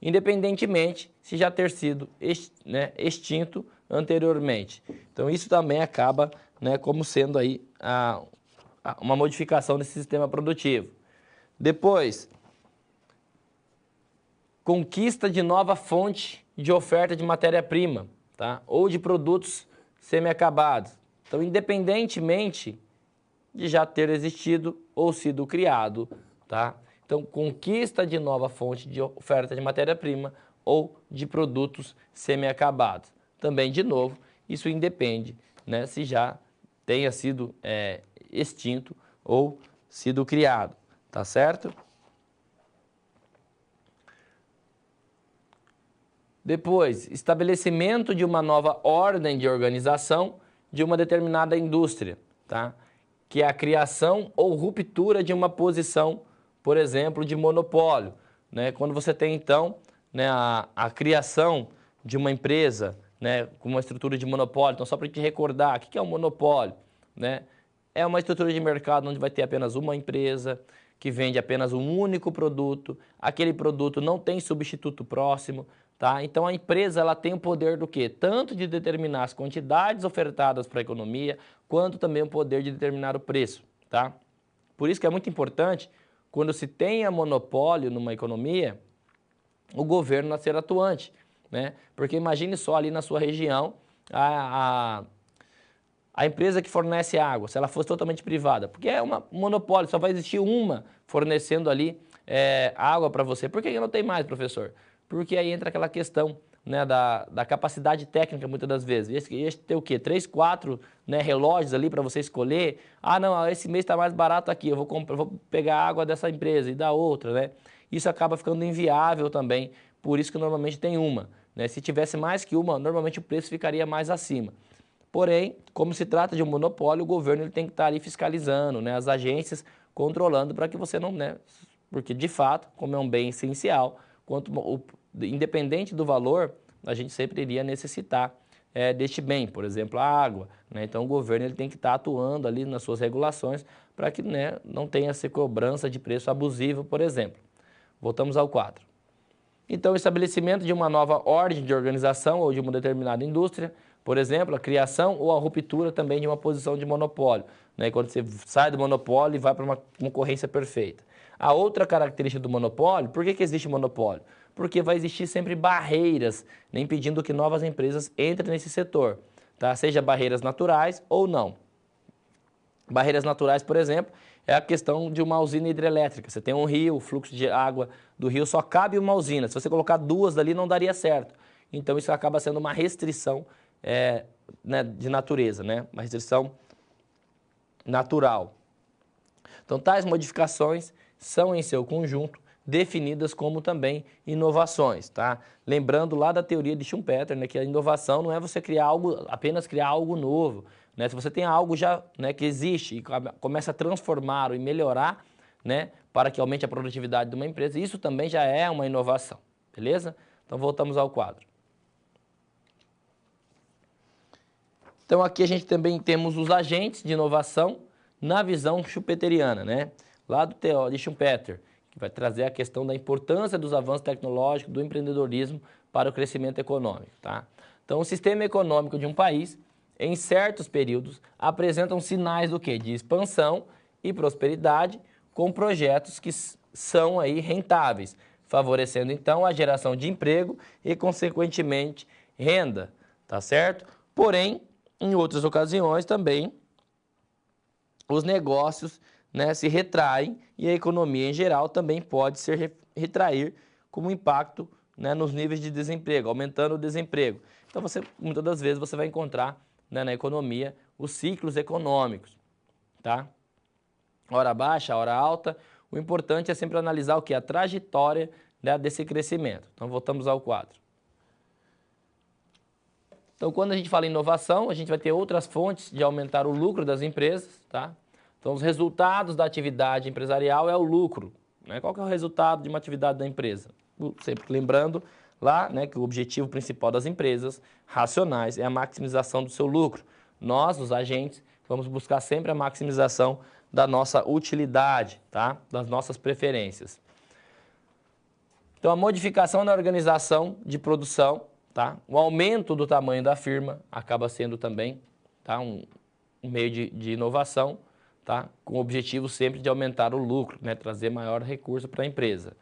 independentemente se já ter sido extinto anteriormente. Então, isso também acaba, né, como sendo aí uma modificação desse sistema produtivo. Depois, conquista de nova fonte de oferta de matéria-prima, tá? Ou de produtos semi-acabados. Então, independentemente de já ter existido ou sido criado, tá? Então, conquista de nova fonte de oferta de matéria-prima ou de produtos semi-acabados. Também, de novo, isso independe, né, se já tenha sido extinto ou sido criado, tá certo? Depois, estabelecimento de uma nova ordem de organização de uma determinada indústria, tá? Que é a criação ou ruptura de uma posição, por exemplo, de monopólio, né? Quando você tem, então, né, a criação de uma empresa, né, com uma estrutura de monopólio. Então, só para te recordar, o que é um monopólio, né? É uma estrutura de mercado onde vai ter apenas uma empresa que vende apenas um único produto, aquele produto não tem substituto próximo, Tá? Então a empresa ela tem o poder do quê? Tanto de determinar as quantidades ofertadas para a economia, quanto também o poder de determinar o preço. Tá? Por isso que é muito importante, quando se tenha monopólio numa economia, o governo a ser atuante. Né? Porque imagine só ali na sua região, a empresa que fornece água, se ela fosse totalmente privada, porque é um monopólio, só vai existir uma fornecendo ali água para você. Por que não tem mais, professor? Porque aí entra aquela questão, né, da capacidade técnica, muitas das vezes. Esse ter o quê? 3, 4, né, relógios ali para você escolher. Ah, não, esse mês está mais barato aqui, eu vou pegar a água dessa empresa e da outra, né? Isso acaba ficando inviável também, por isso que normalmente tem uma. Né? Se tivesse mais que uma, normalmente o preço ficaria mais acima. Porém, como se trata de um monopólio, o governo ele tem que estar ali fiscalizando, né, as agências controlando para que você não, né, porque de fato, como é um bem essencial, independente do valor, a gente sempre iria necessitar deste bem, por exemplo, a água. Né? Então o governo ele tem que estar atuando ali nas suas regulações para que, né, não tenha essa cobrança de preço abusivo, por exemplo. Voltamos ao quadro. Então, o estabelecimento de uma nova ordem de organização ou de uma determinada indústria, por exemplo, a criação ou a ruptura também de uma posição de monopólio, né? Quando você sai do monopólio e vai para uma concorrência perfeita. A outra característica do monopólio, por que existe monopólio? Porque vai existir sempre barreiras, né, impedindo que novas empresas entrem nesse setor, tá? Seja barreiras naturais ou não. Barreiras naturais, por exemplo, é a questão de uma usina hidrelétrica. Você tem um rio, o fluxo de água do rio só cabe uma usina. Se você colocar duas dali, não daria certo. Então, isso acaba sendo uma restrição né, de natureza, né? Uma restrição natural. Então, tais modificações são, em seu conjunto, definidas como também inovações, tá? Lembrando lá da teoria de Schumpeter, né, que a inovação não é você criar algo, apenas criar algo novo, né? Se você tem algo já, né, que existe e começa a transformar e melhorar, né, para que aumente a produtividade de uma empresa, isso também já é uma inovação, beleza? Então voltamos ao quadro. Então aqui a gente também temos os agentes de inovação na visão schumpeteriana, né? Lá do de Schumpeter, que vai trazer a questão da importância dos avanços tecnológicos, do empreendedorismo para o crescimento econômico, tá? Então o sistema econômico de um país, em certos períodos, apresentam sinais do quê? De expansão e prosperidade com projetos que são aí rentáveis, favorecendo então a geração de emprego e, consequentemente, renda, tá certo? Porém, em outras ocasiões também, os negócios, né, se retraem e a economia em geral também pode se retrair como impacto, né, nos níveis de desemprego, aumentando o desemprego. Então, muitas das vezes você vai encontrar, né, na economia os ciclos econômicos, tá? Hora baixa, hora alta. O importante é sempre analisar o que? A trajetória, né, desse crescimento. Então, voltamos ao quadro. Então, quando a gente fala em inovação, a gente vai ter outras fontes de aumentar o lucro das empresas, tá? Então, os resultados da atividade empresarial é o lucro, né? Qual que é o resultado de uma atividade da empresa? Sempre lembrando lá, né, que o objetivo principal das empresas racionais é a maximização do seu lucro. Nós, os agentes, vamos buscar sempre a maximização da nossa utilidade, tá? Das nossas preferências. Então, a modificação na organização de produção, tá? O aumento do tamanho da firma acaba sendo também, tá, um meio de inovação, tá? Com o objetivo sempre de aumentar o lucro, né? Trazer maior recurso para a empresa.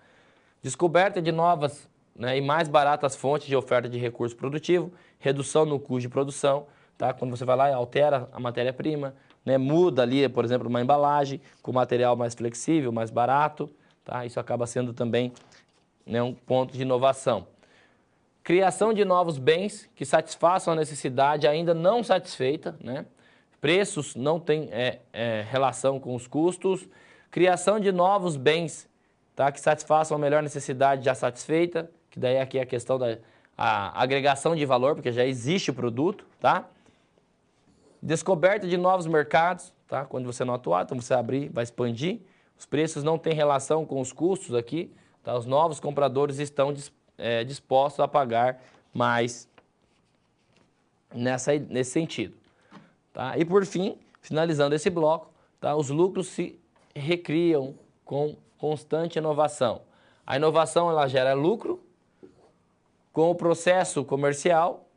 Descoberta de novas, né, e mais baratas fontes de oferta de recurso produtivo, redução no custo de produção, tá? Quando você vai lá e altera a matéria-prima, né, muda ali, por exemplo, uma embalagem com material mais flexível, mais barato, tá? Isso acaba sendo também, né, um ponto de inovação. Criação de novos bens que satisfaçam a necessidade ainda não satisfeita, né? Preços não têm relação com os custos. Criação de novos bens, tá, que satisfaçam a melhor necessidade já satisfeita, que daí aqui é a questão da agregação de valor, porque já existe o produto, tá? Descoberta de novos mercados, tá? Quando você não atuar, então você abrir, vai expandir. Os preços não têm relação com os custos aqui, tá? Os novos compradores estão dispostos a pagar mais nesse sentido, tá? E por fim, finalizando esse bloco, tá? Os lucros se recriam com constante inovação. A inovação ela gera lucro, com o processo comercial,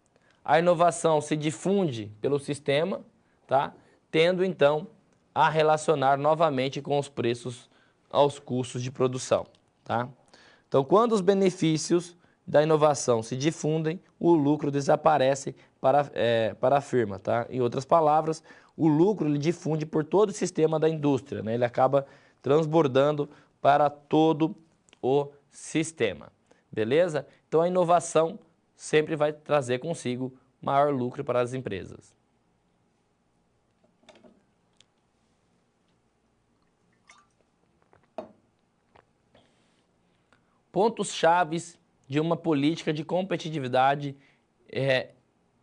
a inovação se difunde pelo sistema, tá? Tendo então a relacionar novamente com os preços aos custos de produção, tá? Então, quando os benefícios da inovação se difundem, o lucro desaparece para a firma, tá? Em outras palavras, o lucro ele difunde por todo o sistema da indústria, né? Ele acaba transbordando para todo o sistema, beleza? Então, a inovação sempre vai trazer consigo maior lucro para as empresas. Pontos chaves de uma política de competitividade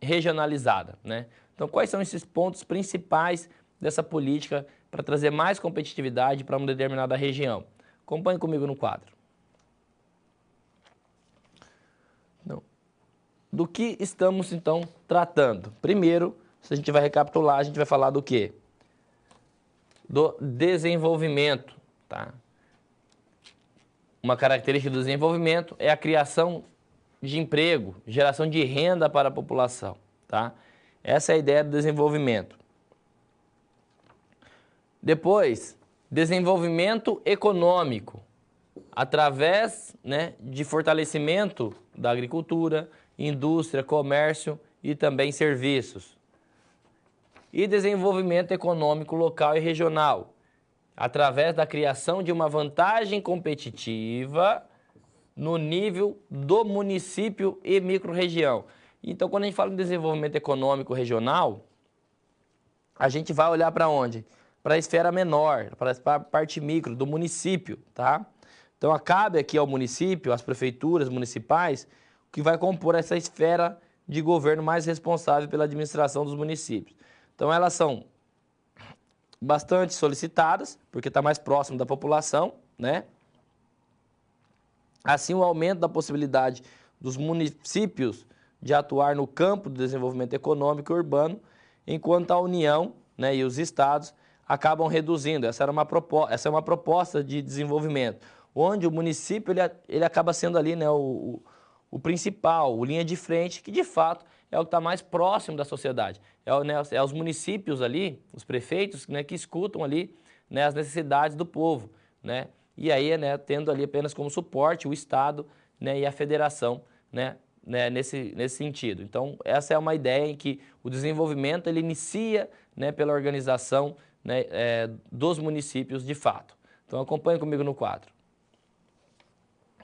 regionalizada, né? Então, quais são esses pontos principais dessa política para trazer mais competitividade para uma determinada região? Acompanhe comigo no quadro. Então, do que estamos, então, tratando? Primeiro, se a gente vai recapitular, a gente vai falar do quê? Do desenvolvimento, tá? Uma característica do desenvolvimento é a criação de emprego, geração de renda para a população, tá? Essa é a ideia do desenvolvimento. Depois, desenvolvimento econômico, através, né, de fortalecimento da agricultura, indústria, comércio e também serviços. E desenvolvimento econômico local e regional, através da criação de uma vantagem competitiva no nível do município e microrregião. Então, quando a gente fala em desenvolvimento econômico regional, a gente vai olhar para onde? Para a esfera menor, para a parte micro do município, tá? Então, cabe aqui ao município, às prefeituras municipais, que vai compor essa esfera de governo mais responsável pela administração dos municípios. Então, elas são bastante solicitadas, porque está mais próximo da população, né? Assim, o aumento da possibilidade dos municípios de atuar no campo do desenvolvimento econômico e urbano, enquanto a União, né, e os estados acabam reduzindo. Essa é uma proposta de desenvolvimento, onde o município ele acaba sendo ali, né, o principal, o linha de frente, que de fato é o que está mais próximo da sociedade. É os municípios ali, os prefeitos, né, que escutam ali, né, as necessidades do povo, né? E aí, né, tendo ali apenas como suporte o Estado, né, e a federação, né, nesse sentido. Então, essa é uma ideia em que o desenvolvimento ele inicia, né, pela organização, né, dos municípios de fato. Então, acompanhe comigo no quadro.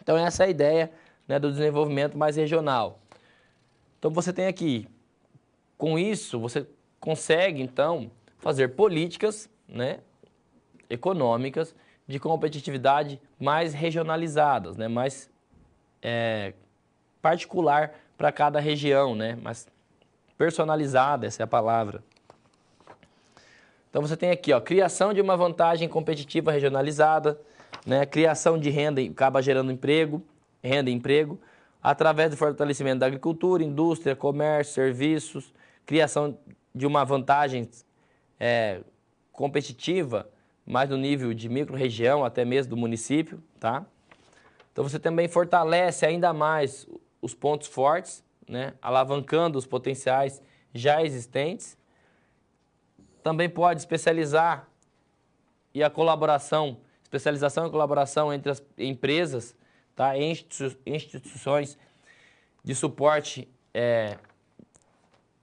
Então, essa é a ideia, né, do desenvolvimento mais regional. Então, você tem aqui, com isso, você consegue, então, fazer políticas, né, econômicas de competitividade mais regionalizadas, né, mais particular para cada região, né, mais personalizada, essa é a palavra. Então, você tem aqui, ó, criação de uma vantagem competitiva regionalizada, né, criação de renda, acaba gerando renda e emprego, através do fortalecimento da agricultura, indústria, comércio, serviços, criação de uma vantagem competitiva, mais no nível de micro-região, até mesmo do município, tá? Então, você também fortalece ainda mais os pontos fortes, né, alavancando os potenciais já existentes. Também pode especialização e colaboração entre as empresas, tá? Instituições de suporte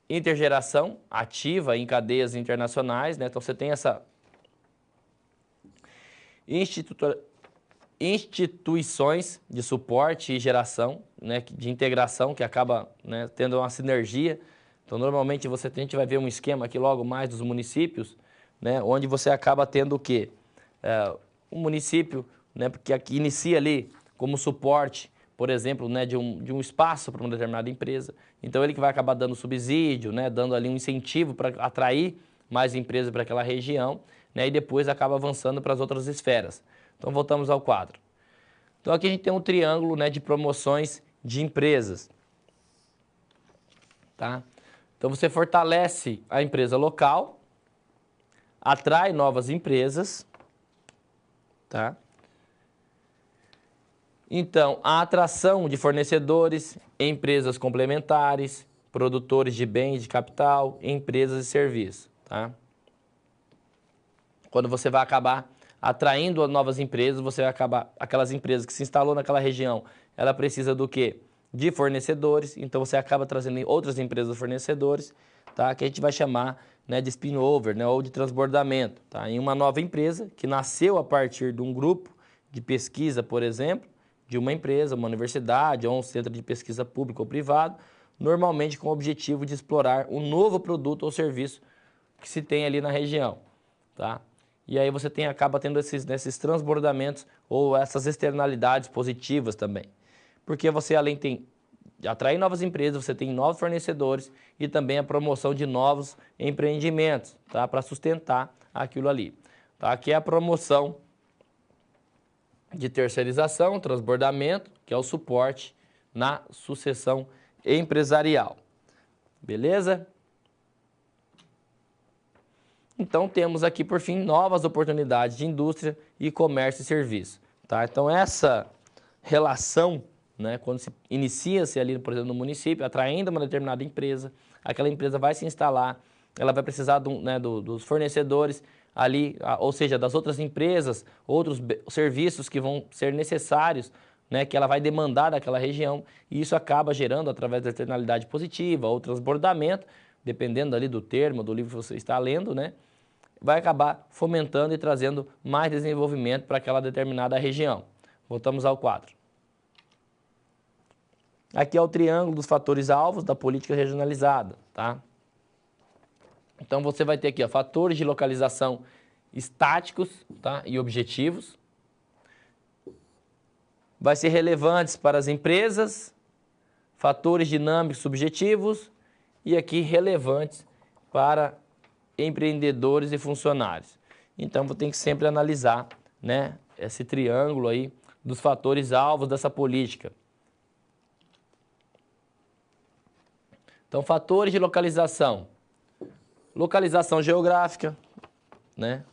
intergeração ativa em cadeias internacionais, né? Então, você tem essa instituições de suporte e geração, né, de integração, que acaba, né, tendo uma sinergia. Então, normalmente, a gente vai ver um esquema aqui logo mais dos municípios, né, onde você acaba tendo o quê? Um município, né, porque aqui inicia ali como suporte, por exemplo, né, de um espaço para uma determinada empresa. Então, ele que vai acabar dando subsídio, né, dando ali um incentivo para atrair mais empresas para aquela região, né, e depois acaba avançando para as outras esferas. Então, voltamos ao quadro. Então, aqui a gente tem um triângulo, né, de promoções de empresas. Tá? Então, você fortalece a empresa local, atrai novas empresas, tá? Então, a atração de fornecedores, empresas complementares, produtores de bens de capital, empresas e serviços, tá? Quando você vai acabar atraindo novas empresas, você vai acabar, aquelas empresas que se instalou naquela região, ela precisa do quê? De fornecedores, então você acaba trazendo outras empresas fornecedores, tá? Que a gente vai chamar, né, de spin-over, né, ou de transbordamento, tá? Em uma nova empresa que nasceu a partir de um grupo de pesquisa, por exemplo, de uma empresa, uma universidade ou um centro de pesquisa público ou privado, normalmente com o objetivo de explorar um novo produto ou serviço que se tem ali na região, tá? E aí você acaba tendo esses transbordamentos ou essas externalidades positivas também. Porque você, além de atrair novas empresas, você tem novos fornecedores e também a promoção de novos empreendimentos, tá? Para sustentar aquilo ali. Tá? Aqui é a promoção de terceirização, transbordamento, que é o suporte na sucessão empresarial. Beleza? Então, temos aqui, por fim, novas oportunidades de indústria e comércio e serviço. Tá? Então, essa relação, né, quando se inicia-se ali, por exemplo, no município, atraindo uma determinada empresa, aquela empresa vai se instalar, ela vai precisar dos fornecedores ali, ou seja, das outras empresas, outros serviços que vão ser necessários, né, que ela vai demandar daquela região, e isso acaba gerando, através da externalidade positiva ou transbordamento, dependendo ali do termo, do livro que você está lendo, né, vai acabar fomentando e trazendo mais desenvolvimento para aquela determinada região. Voltamos ao quadro. Aqui é o triângulo dos fatores alvos da política regionalizada, tá? Então você vai ter aqui, ó, fatores de localização estáticos, tá? E objetivos. Vai ser relevantes para as empresas, fatores dinâmicos subjetivos e aqui relevantes para empreendedores e funcionários. Então, vou ter que sempre analisar, né, esse triângulo aí dos fatores alvos dessa política. Então, fatores de localização. Localização geográfica, né?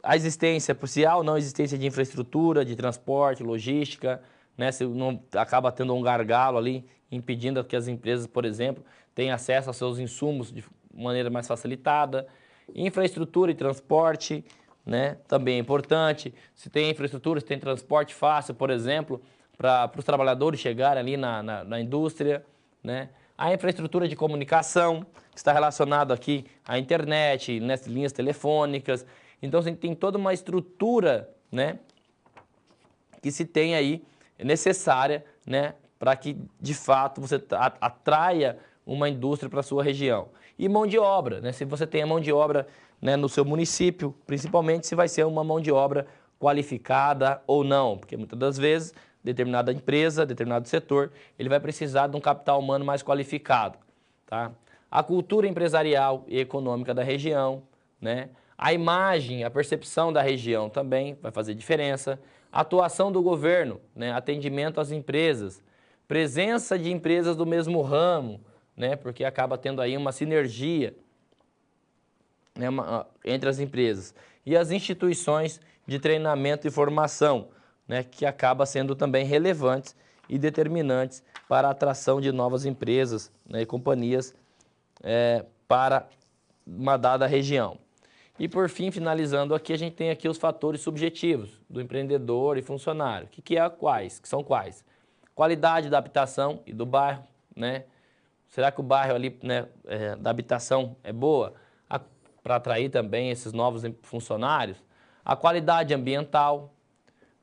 A existência, se há ou não existência de infraestrutura, de transporte, logística, né? Se não acaba tendo um gargalo ali, impedindo que as empresas, por exemplo, tenham acesso aos seus insumos de maneira mais facilitada. Infraestrutura e transporte, né? Também é importante. Se tem infraestrutura, se tem transporte fácil, por exemplo, para os trabalhadores chegarem ali na indústria, né? A infraestrutura de comunicação, que está relacionado aqui à internet, nas linhas telefônicas. Então, você tem toda uma estrutura, né, que se tem aí necessária, né, para que, de fato, você atraia uma indústria para a sua região. E mão de obra, né, se você tem a mão de obra, né, no seu município, principalmente se vai ser uma mão de obra qualificada ou não, porque muitas das vezes determinada empresa, determinado setor, ele vai precisar de um capital humano mais qualificado, tá? A cultura empresarial e econômica da região, né? A imagem, a percepção da região também vai fazer diferença. A atuação do governo, né? Atendimento às empresas, presença de empresas do mesmo ramo, né? Porque acaba tendo aí uma sinergia, né? Entre as empresas. E as instituições de treinamento e formação, né? Que acaba sendo também relevantes e determinantes para a atração de novas empresas, né? E companhias para uma dada região. E por fim, finalizando aqui, a gente tem aqui os fatores subjetivos do empreendedor e funcionário. Que é quais? Que são quais? Qualidade da habitação e do bairro, né? Será que o bairro ali, né, da habitação é boa para atrair também esses novos funcionários? A qualidade ambiental,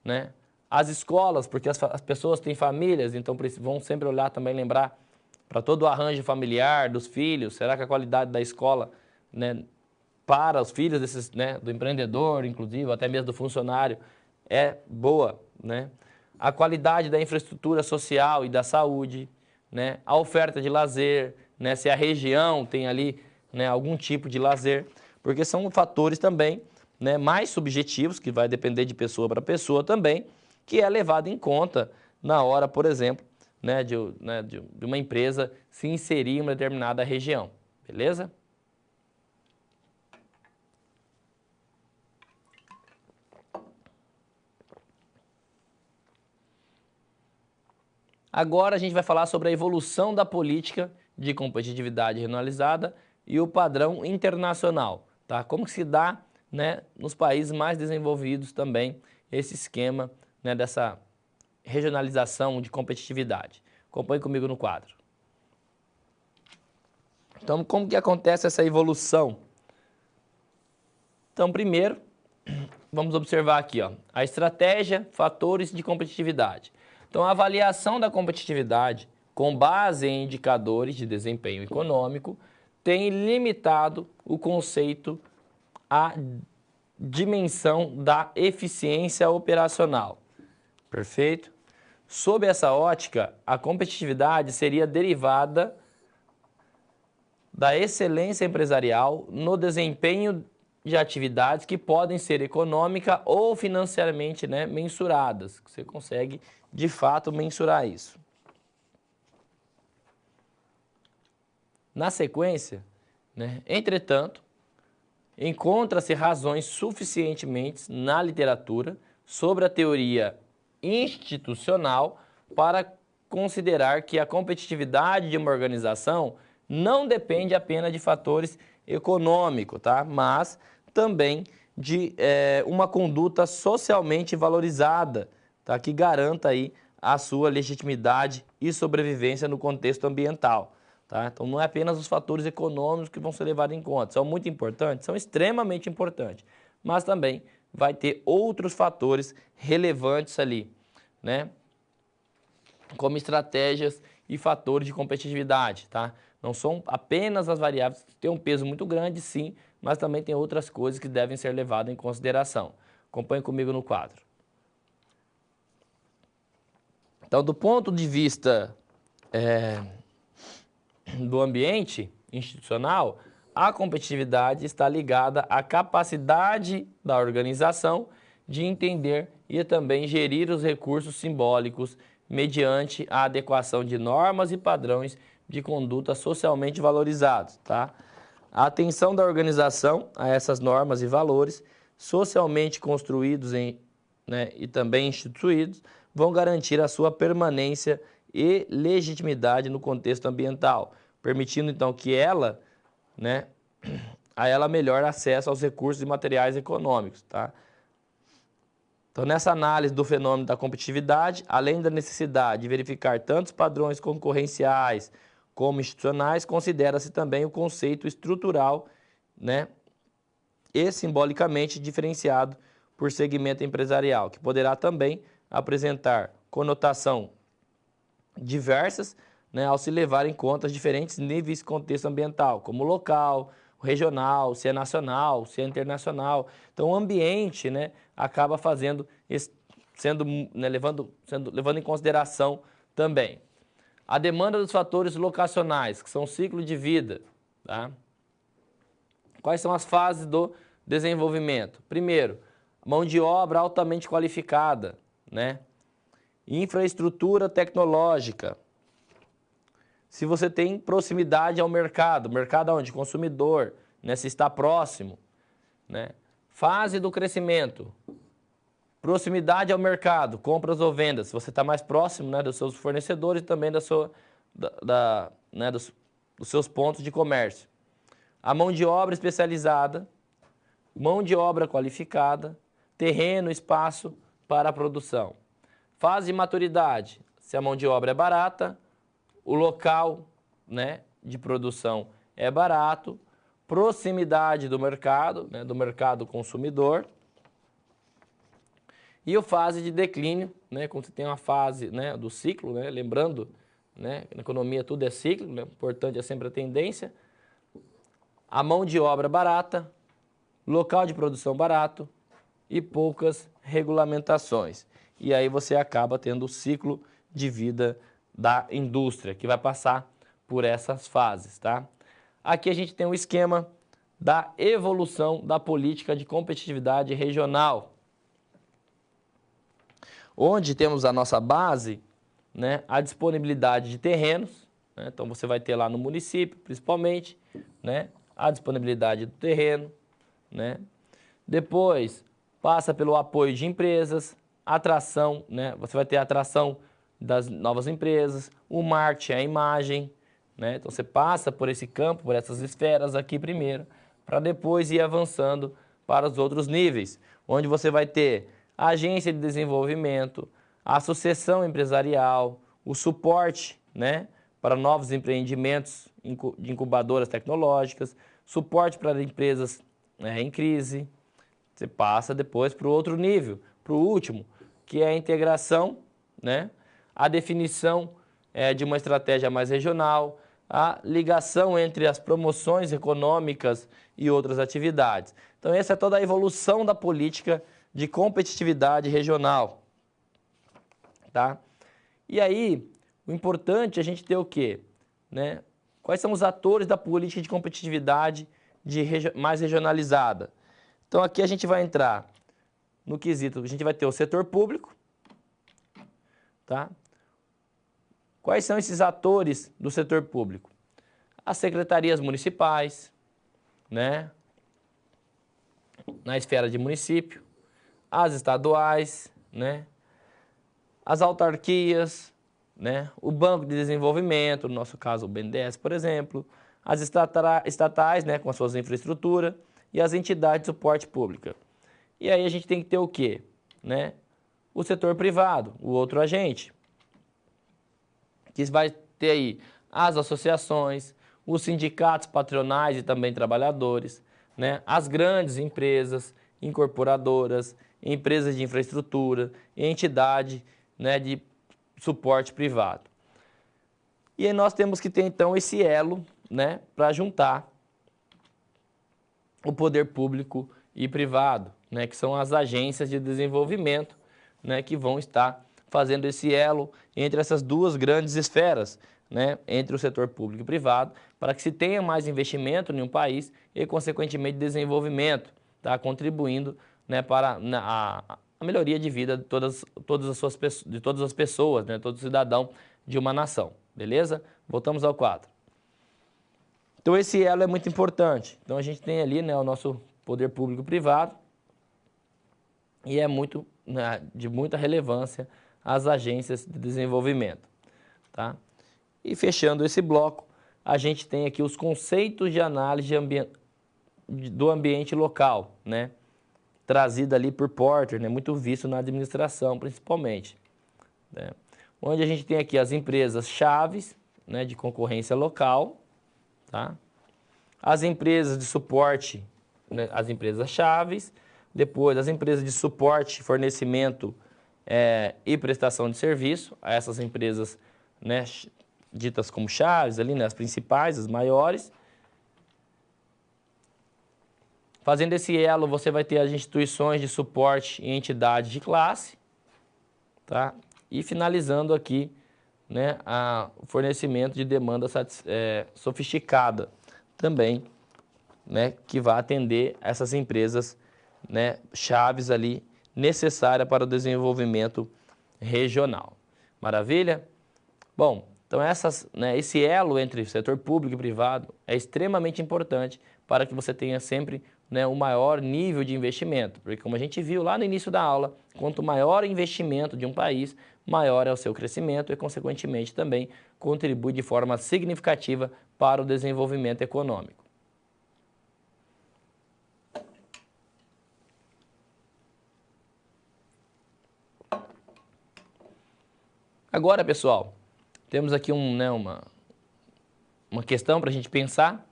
né? As escolas, porque as pessoas têm famílias, então vão sempre olhar também, lembrar para todo o arranjo familiar dos filhos. Será que a qualidade da escola, né, para os filhos desses, né, do empreendedor, inclusive, até mesmo do funcionário, é boa, né? A qualidade da infraestrutura social e da saúde, né? A oferta de lazer, né? Se a região tem ali, né, algum tipo de lazer, porque são fatores também, né, mais subjetivos, que vai depender de pessoa para pessoa também, que é levado em conta na hora, por exemplo, né, de uma empresa se inserir em uma determinada região, beleza? Agora a gente vai falar sobre a evolução da política de competitividade regionalizada e o padrão internacional, tá? Como que se dá, né, nos países mais desenvolvidos também esse esquema, né, dessa regionalização de competitividade. Acompanhe comigo no quadro. Então, como que acontece essa evolução? Então, primeiro, vamos observar aqui, ó, a estratégia, fatores de competitividade. Então, a avaliação da competitividade com base em indicadores de desempenho econômico tem limitado o conceito à dimensão da eficiência operacional. Perfeito? Sob essa ótica, a competitividade seria derivada da excelência empresarial no desempenho de atividades que podem ser econômica ou financeiramente, né, mensuradas. Você consegue, de fato, mensurar isso. Na sequência, né, entretanto, encontra-se razões suficientemente na literatura sobre a teoria institucional para considerar que a competitividade de uma organização não depende apenas de fatores econômicos, tá? Mas também de uma conduta socialmente valorizada, tá? Que garanta aí a sua legitimidade e sobrevivência no contexto ambiental. Tá? Então, não é apenas os fatores econômicos que vão ser levados em conta. São muito importantes, são extremamente importantes, mas também vai ter outros fatores relevantes ali, né? Como estratégias e fatores de competitividade. Tá? Não são apenas as variáveis que têm um peso muito grande, sim, mas também tem outras coisas que devem ser levadas em consideração. Acompanhe comigo no quadro. Então, do ponto de vista do ambiente institucional, a competitividade está ligada à capacidade da organização de entender e também gerir os recursos simbólicos mediante a adequação de normas e padrões de conduta socialmente valorizados. Tá? A atenção da organização a essas normas e valores socialmente construídos e também instituídos vão garantir a sua permanência e legitimidade no contexto ambiental, permitindo então que ela, né, a ela melhor acesso aos recursos e materiais econômicos, tá? Então, nessa análise do fenômeno da competitividade, além da necessidade de verificar tantos padrões concorrenciais como institucionais, considera-se também o conceito estrutural, né, e simbolicamente diferenciado por segmento empresarial, que poderá também apresentar conotação diversas, né, ao se levar em conta os diferentes níveis de contexto ambiental, como local, regional, se é nacional, se é internacional. Então, o ambiente, né, acaba levando em consideração também. A demanda dos fatores locacionais, que são o ciclo de vida. Tá? Quais são as fases do desenvolvimento? Primeiro, mão de obra altamente qualificada, né? Infraestrutura tecnológica. Se você tem proximidade ao mercado onde? Consumidor, né? Se está próximo, né? Fase do crescimento. Proximidade ao mercado, compras ou vendas. Se você está mais próximo, né, dos seus fornecedores e também dos seus pontos de comércio. A mão de obra especializada, mão de obra qualificada, terreno, espaço para a produção. Fase de maturidade, se a mão de obra é barata, o local, né, de produção é barato, proximidade do mercado, né, do mercado consumidor. E a fase de declínio, né, quando você tem uma fase, né, do ciclo, né, lembrando, né, na economia tudo é ciclo, né, importante é sempre a tendência. A mão de obra barata, local de produção barato e poucas regulamentações. E aí você acaba tendo o ciclo de vida da indústria, que vai passar por essas fases, tá? Aqui a gente tem um esquema da evolução da política de competitividade regional, onde temos a nossa base, né, a disponibilidade de terrenos, né? Então você vai ter lá no município, principalmente, né, a disponibilidade do terreno, né? Depois passa pelo apoio de empresas, atração, né? Você vai ter atração das novas empresas, o marketing, a imagem, né? Então você passa por esse campo, por essas esferas aqui primeiro, para depois ir avançando para os outros níveis, onde você vai ter a agência de desenvolvimento, a sucessão empresarial, o suporte, né, para novos empreendimentos de incubadoras tecnológicas, suporte para empresas em crise. Você passa depois para o outro nível, para o último, que é a integração, né, a definição de uma estratégia mais regional, a ligação entre as promoções econômicas e outras atividades. Então, essa é toda a evolução da política de competitividade regional. Tá? E aí, o importante é a gente ter o quê? Né? Quais são os atores da política de competitividade mais regionalizada? Então, aqui a gente vai entrar no quesito, a gente vai ter o setor público, tá? Quais são esses atores do setor público? As secretarias municipais, né? Na esfera de município, as estaduais, né? As autarquias, né? O Banco de Desenvolvimento, no nosso caso o BNDES, por exemplo, as estatais, né? Com a suas infraestrutura e as entidades de suporte pública. E aí a gente tem que ter o quê? Né? O setor privado, o outro agente, que vai ter aí as associações, os sindicatos patronais e também trabalhadores, né? As grandes empresas, incorporadoras, empresas de infraestrutura, entidade, né, de suporte privado. E aí nós temos que ter então esse elo, né, para juntar o poder público e privado, né, que são as agências de desenvolvimento, né, que vão estar fazendo esse elo entre essas duas grandes esferas, né, entre o setor público e privado, para que se tenha mais investimento em um país e, consequentemente, desenvolvimento, tá, contribuindo, né, para a melhoria de vida de todas as pessoas, né, todo cidadão de uma nação. Beleza? Voltamos ao quadro. Então, esse elo é muito importante. Então, a gente tem ali, né, o nosso poder público privado e é muito, né, de muita relevância as agências de desenvolvimento. Tá? E fechando esse bloco, a gente tem aqui os conceitos de análise do ambiente local, né? Trazido ali por Porter, né? Muito visto na administração, principalmente. Né? Onde a gente tem aqui as empresas chaves, né, de concorrência local, tá? As empresas de suporte, né, as empresas chaves, depois as empresas de suporte, fornecimento e prestação de serviço, a essas empresas, né, ditas como chaves, ali, né, as principais, as maiores. Fazendo esse elo, você vai ter as instituições de suporte e entidades de classe, tá? E finalizando aqui, né, o fornecimento de demanda sofisticada também, né, que vai atender essas empresas, né, chaves ali necessárias para o desenvolvimento regional. Maravilha? Bom, então esse elo entre setor público e privado é extremamente importante para que você tenha sempre, né, um maior nível de investimento, porque como a gente viu lá no início da aula, quanto maior o investimento de um país, maior é o seu crescimento e, consequentemente, também contribui de forma significativa para o desenvolvimento econômico. Agora, pessoal, temos aqui uma questão para a gente pensar.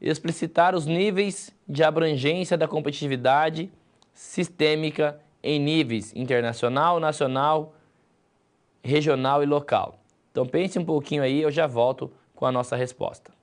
Explicitar os níveis de abrangência da competitividade sistêmica em níveis internacional, nacional, regional e local. Então pense um pouquinho aí, eu já volto com a nossa resposta.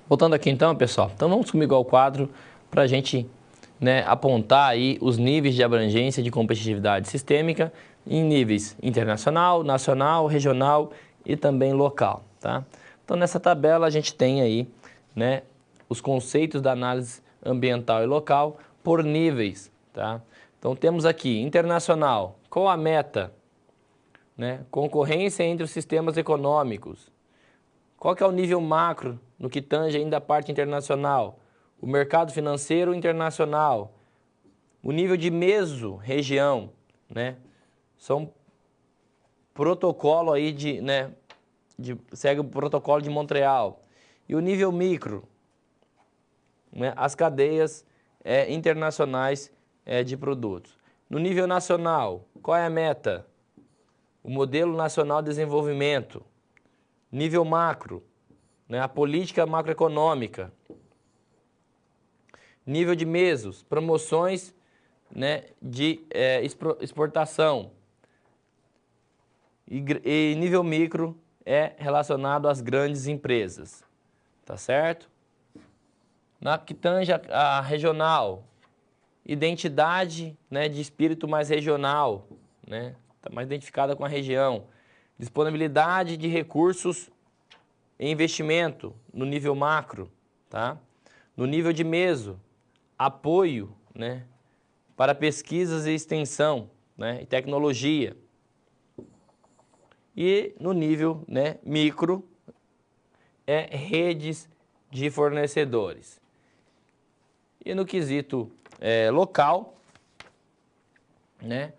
Voltando aqui então, pessoal, então vamos comigo ao quadro para a gente, né, apontar aí os níveis de abrangência de competitividade sistêmica em níveis internacional, nacional, regional e também local, tá? Então nessa tabela a gente tem aí, né, os conceitos da análise ambiental e local por níveis, tá? Então temos aqui internacional, qual a meta, né? Concorrência entre os sistemas econômicos. Qual que é o nível macro no que tange ainda a parte internacional? O mercado financeiro internacional. O nível de meso-região, né? São protocolo aí né, segue o protocolo de Montreal. E o nível micro, né? As cadeias internacionais de produtos. No nível nacional, qual é a meta? O modelo nacional de desenvolvimento. Nível macro, né? A política macroeconômica. Nível de mesos, promoções, né, de exportação. E nível micro é relacionado às grandes empresas, tá certo? Na que tange a regional, identidade, né, de espírito mais regional, né, tá mais identificada com a região. Disponibilidade de recursos e investimento no nível macro, tá? No nível de meso, apoio, né, para pesquisas e extensão, né, e tecnologia. E no nível, né, micro, redes de fornecedores. E no quesito local, né,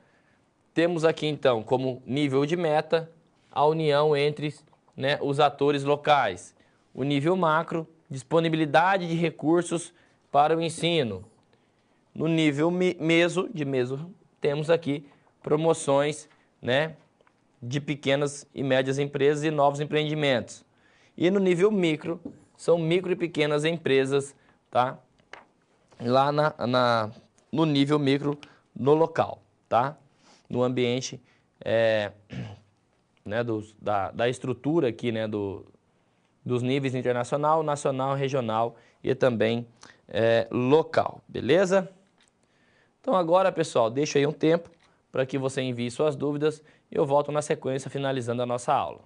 temos aqui então como nível de meta a união entre, né, os atores locais. O nível macro, disponibilidade de recursos para o ensino. No nível meso, temos aqui promoções, né, de pequenas e médias empresas e novos empreendimentos. E no nível micro, são micro e pequenas empresas, tá? Lá no nível micro, no local, tá? No ambiente, né, da estrutura aqui, né, dos níveis internacional, nacional, regional e também local, beleza? Então agora, pessoal, deixo aí um tempo para que você envie suas dúvidas e eu volto na sequência finalizando a nossa aula.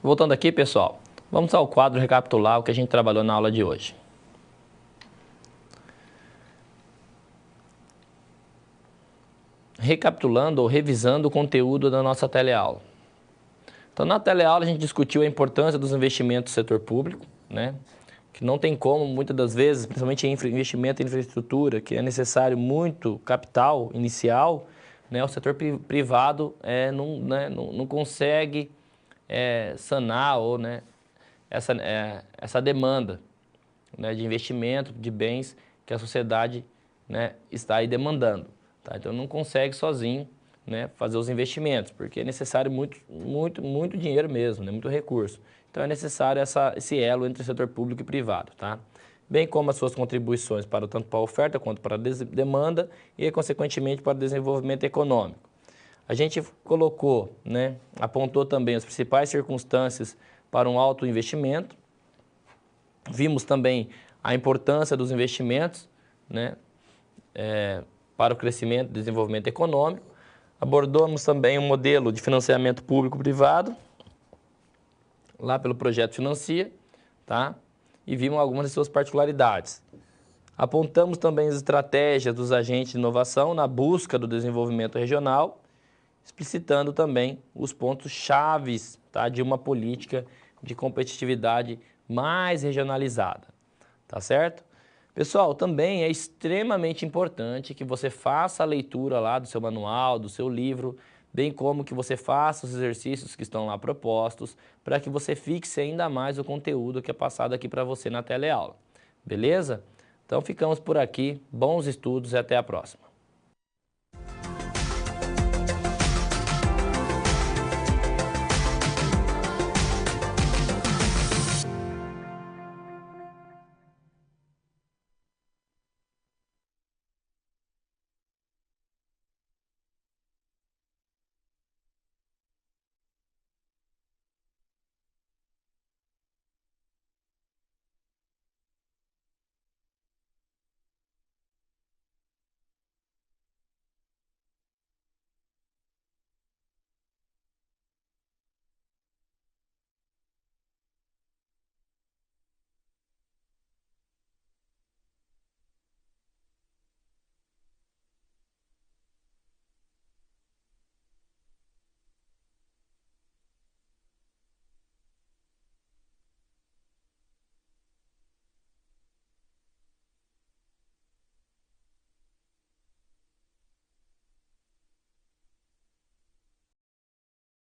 Voltando aqui, pessoal, vamos ao quadro recapitular o que a gente trabalhou na aula de hoje. Recapitulando ou revisando o conteúdo da nossa teleaula. Então, na teleaula a gente discutiu a importância dos investimentos do setor público, né? Que não tem como, muitas das vezes, principalmente em investimento em infraestrutura, que é necessário muito capital inicial, né? O setor privado não consegue sanar ou, né, essa demanda, né, de investimento, de bens que a sociedade, né, está aí demandando. Tá? Então, não consegue sozinho, né, fazer os investimentos, porque é necessário muito dinheiro mesmo, né, muito recurso. Então, é necessário esse elo entre o setor público e privado, tá? Bem como as suas contribuições tanto para a oferta quanto para a demanda e, consequentemente, para o desenvolvimento econômico. A gente colocou, né, apontou também as principais circunstâncias para um alto investimento. Vimos também a importância dos investimentos, né, para o crescimento e desenvolvimento econômico. Abordamos também um modelo de financiamento público-privado, lá pelo projeto Financia, tá? E vimos algumas de suas particularidades. Apontamos também as estratégias dos agentes de inovação na busca do desenvolvimento regional, explicitando também os pontos chaves, tá, de uma política de competitividade mais regionalizada, tá certo? Pessoal, também é extremamente importante que você faça a leitura lá do seu manual, do seu livro, bem como que você faça os exercícios que estão lá propostos, para que você fixe ainda mais o conteúdo que é passado aqui para você na teleaula. Beleza? Então ficamos por aqui, bons estudos e até a próxima.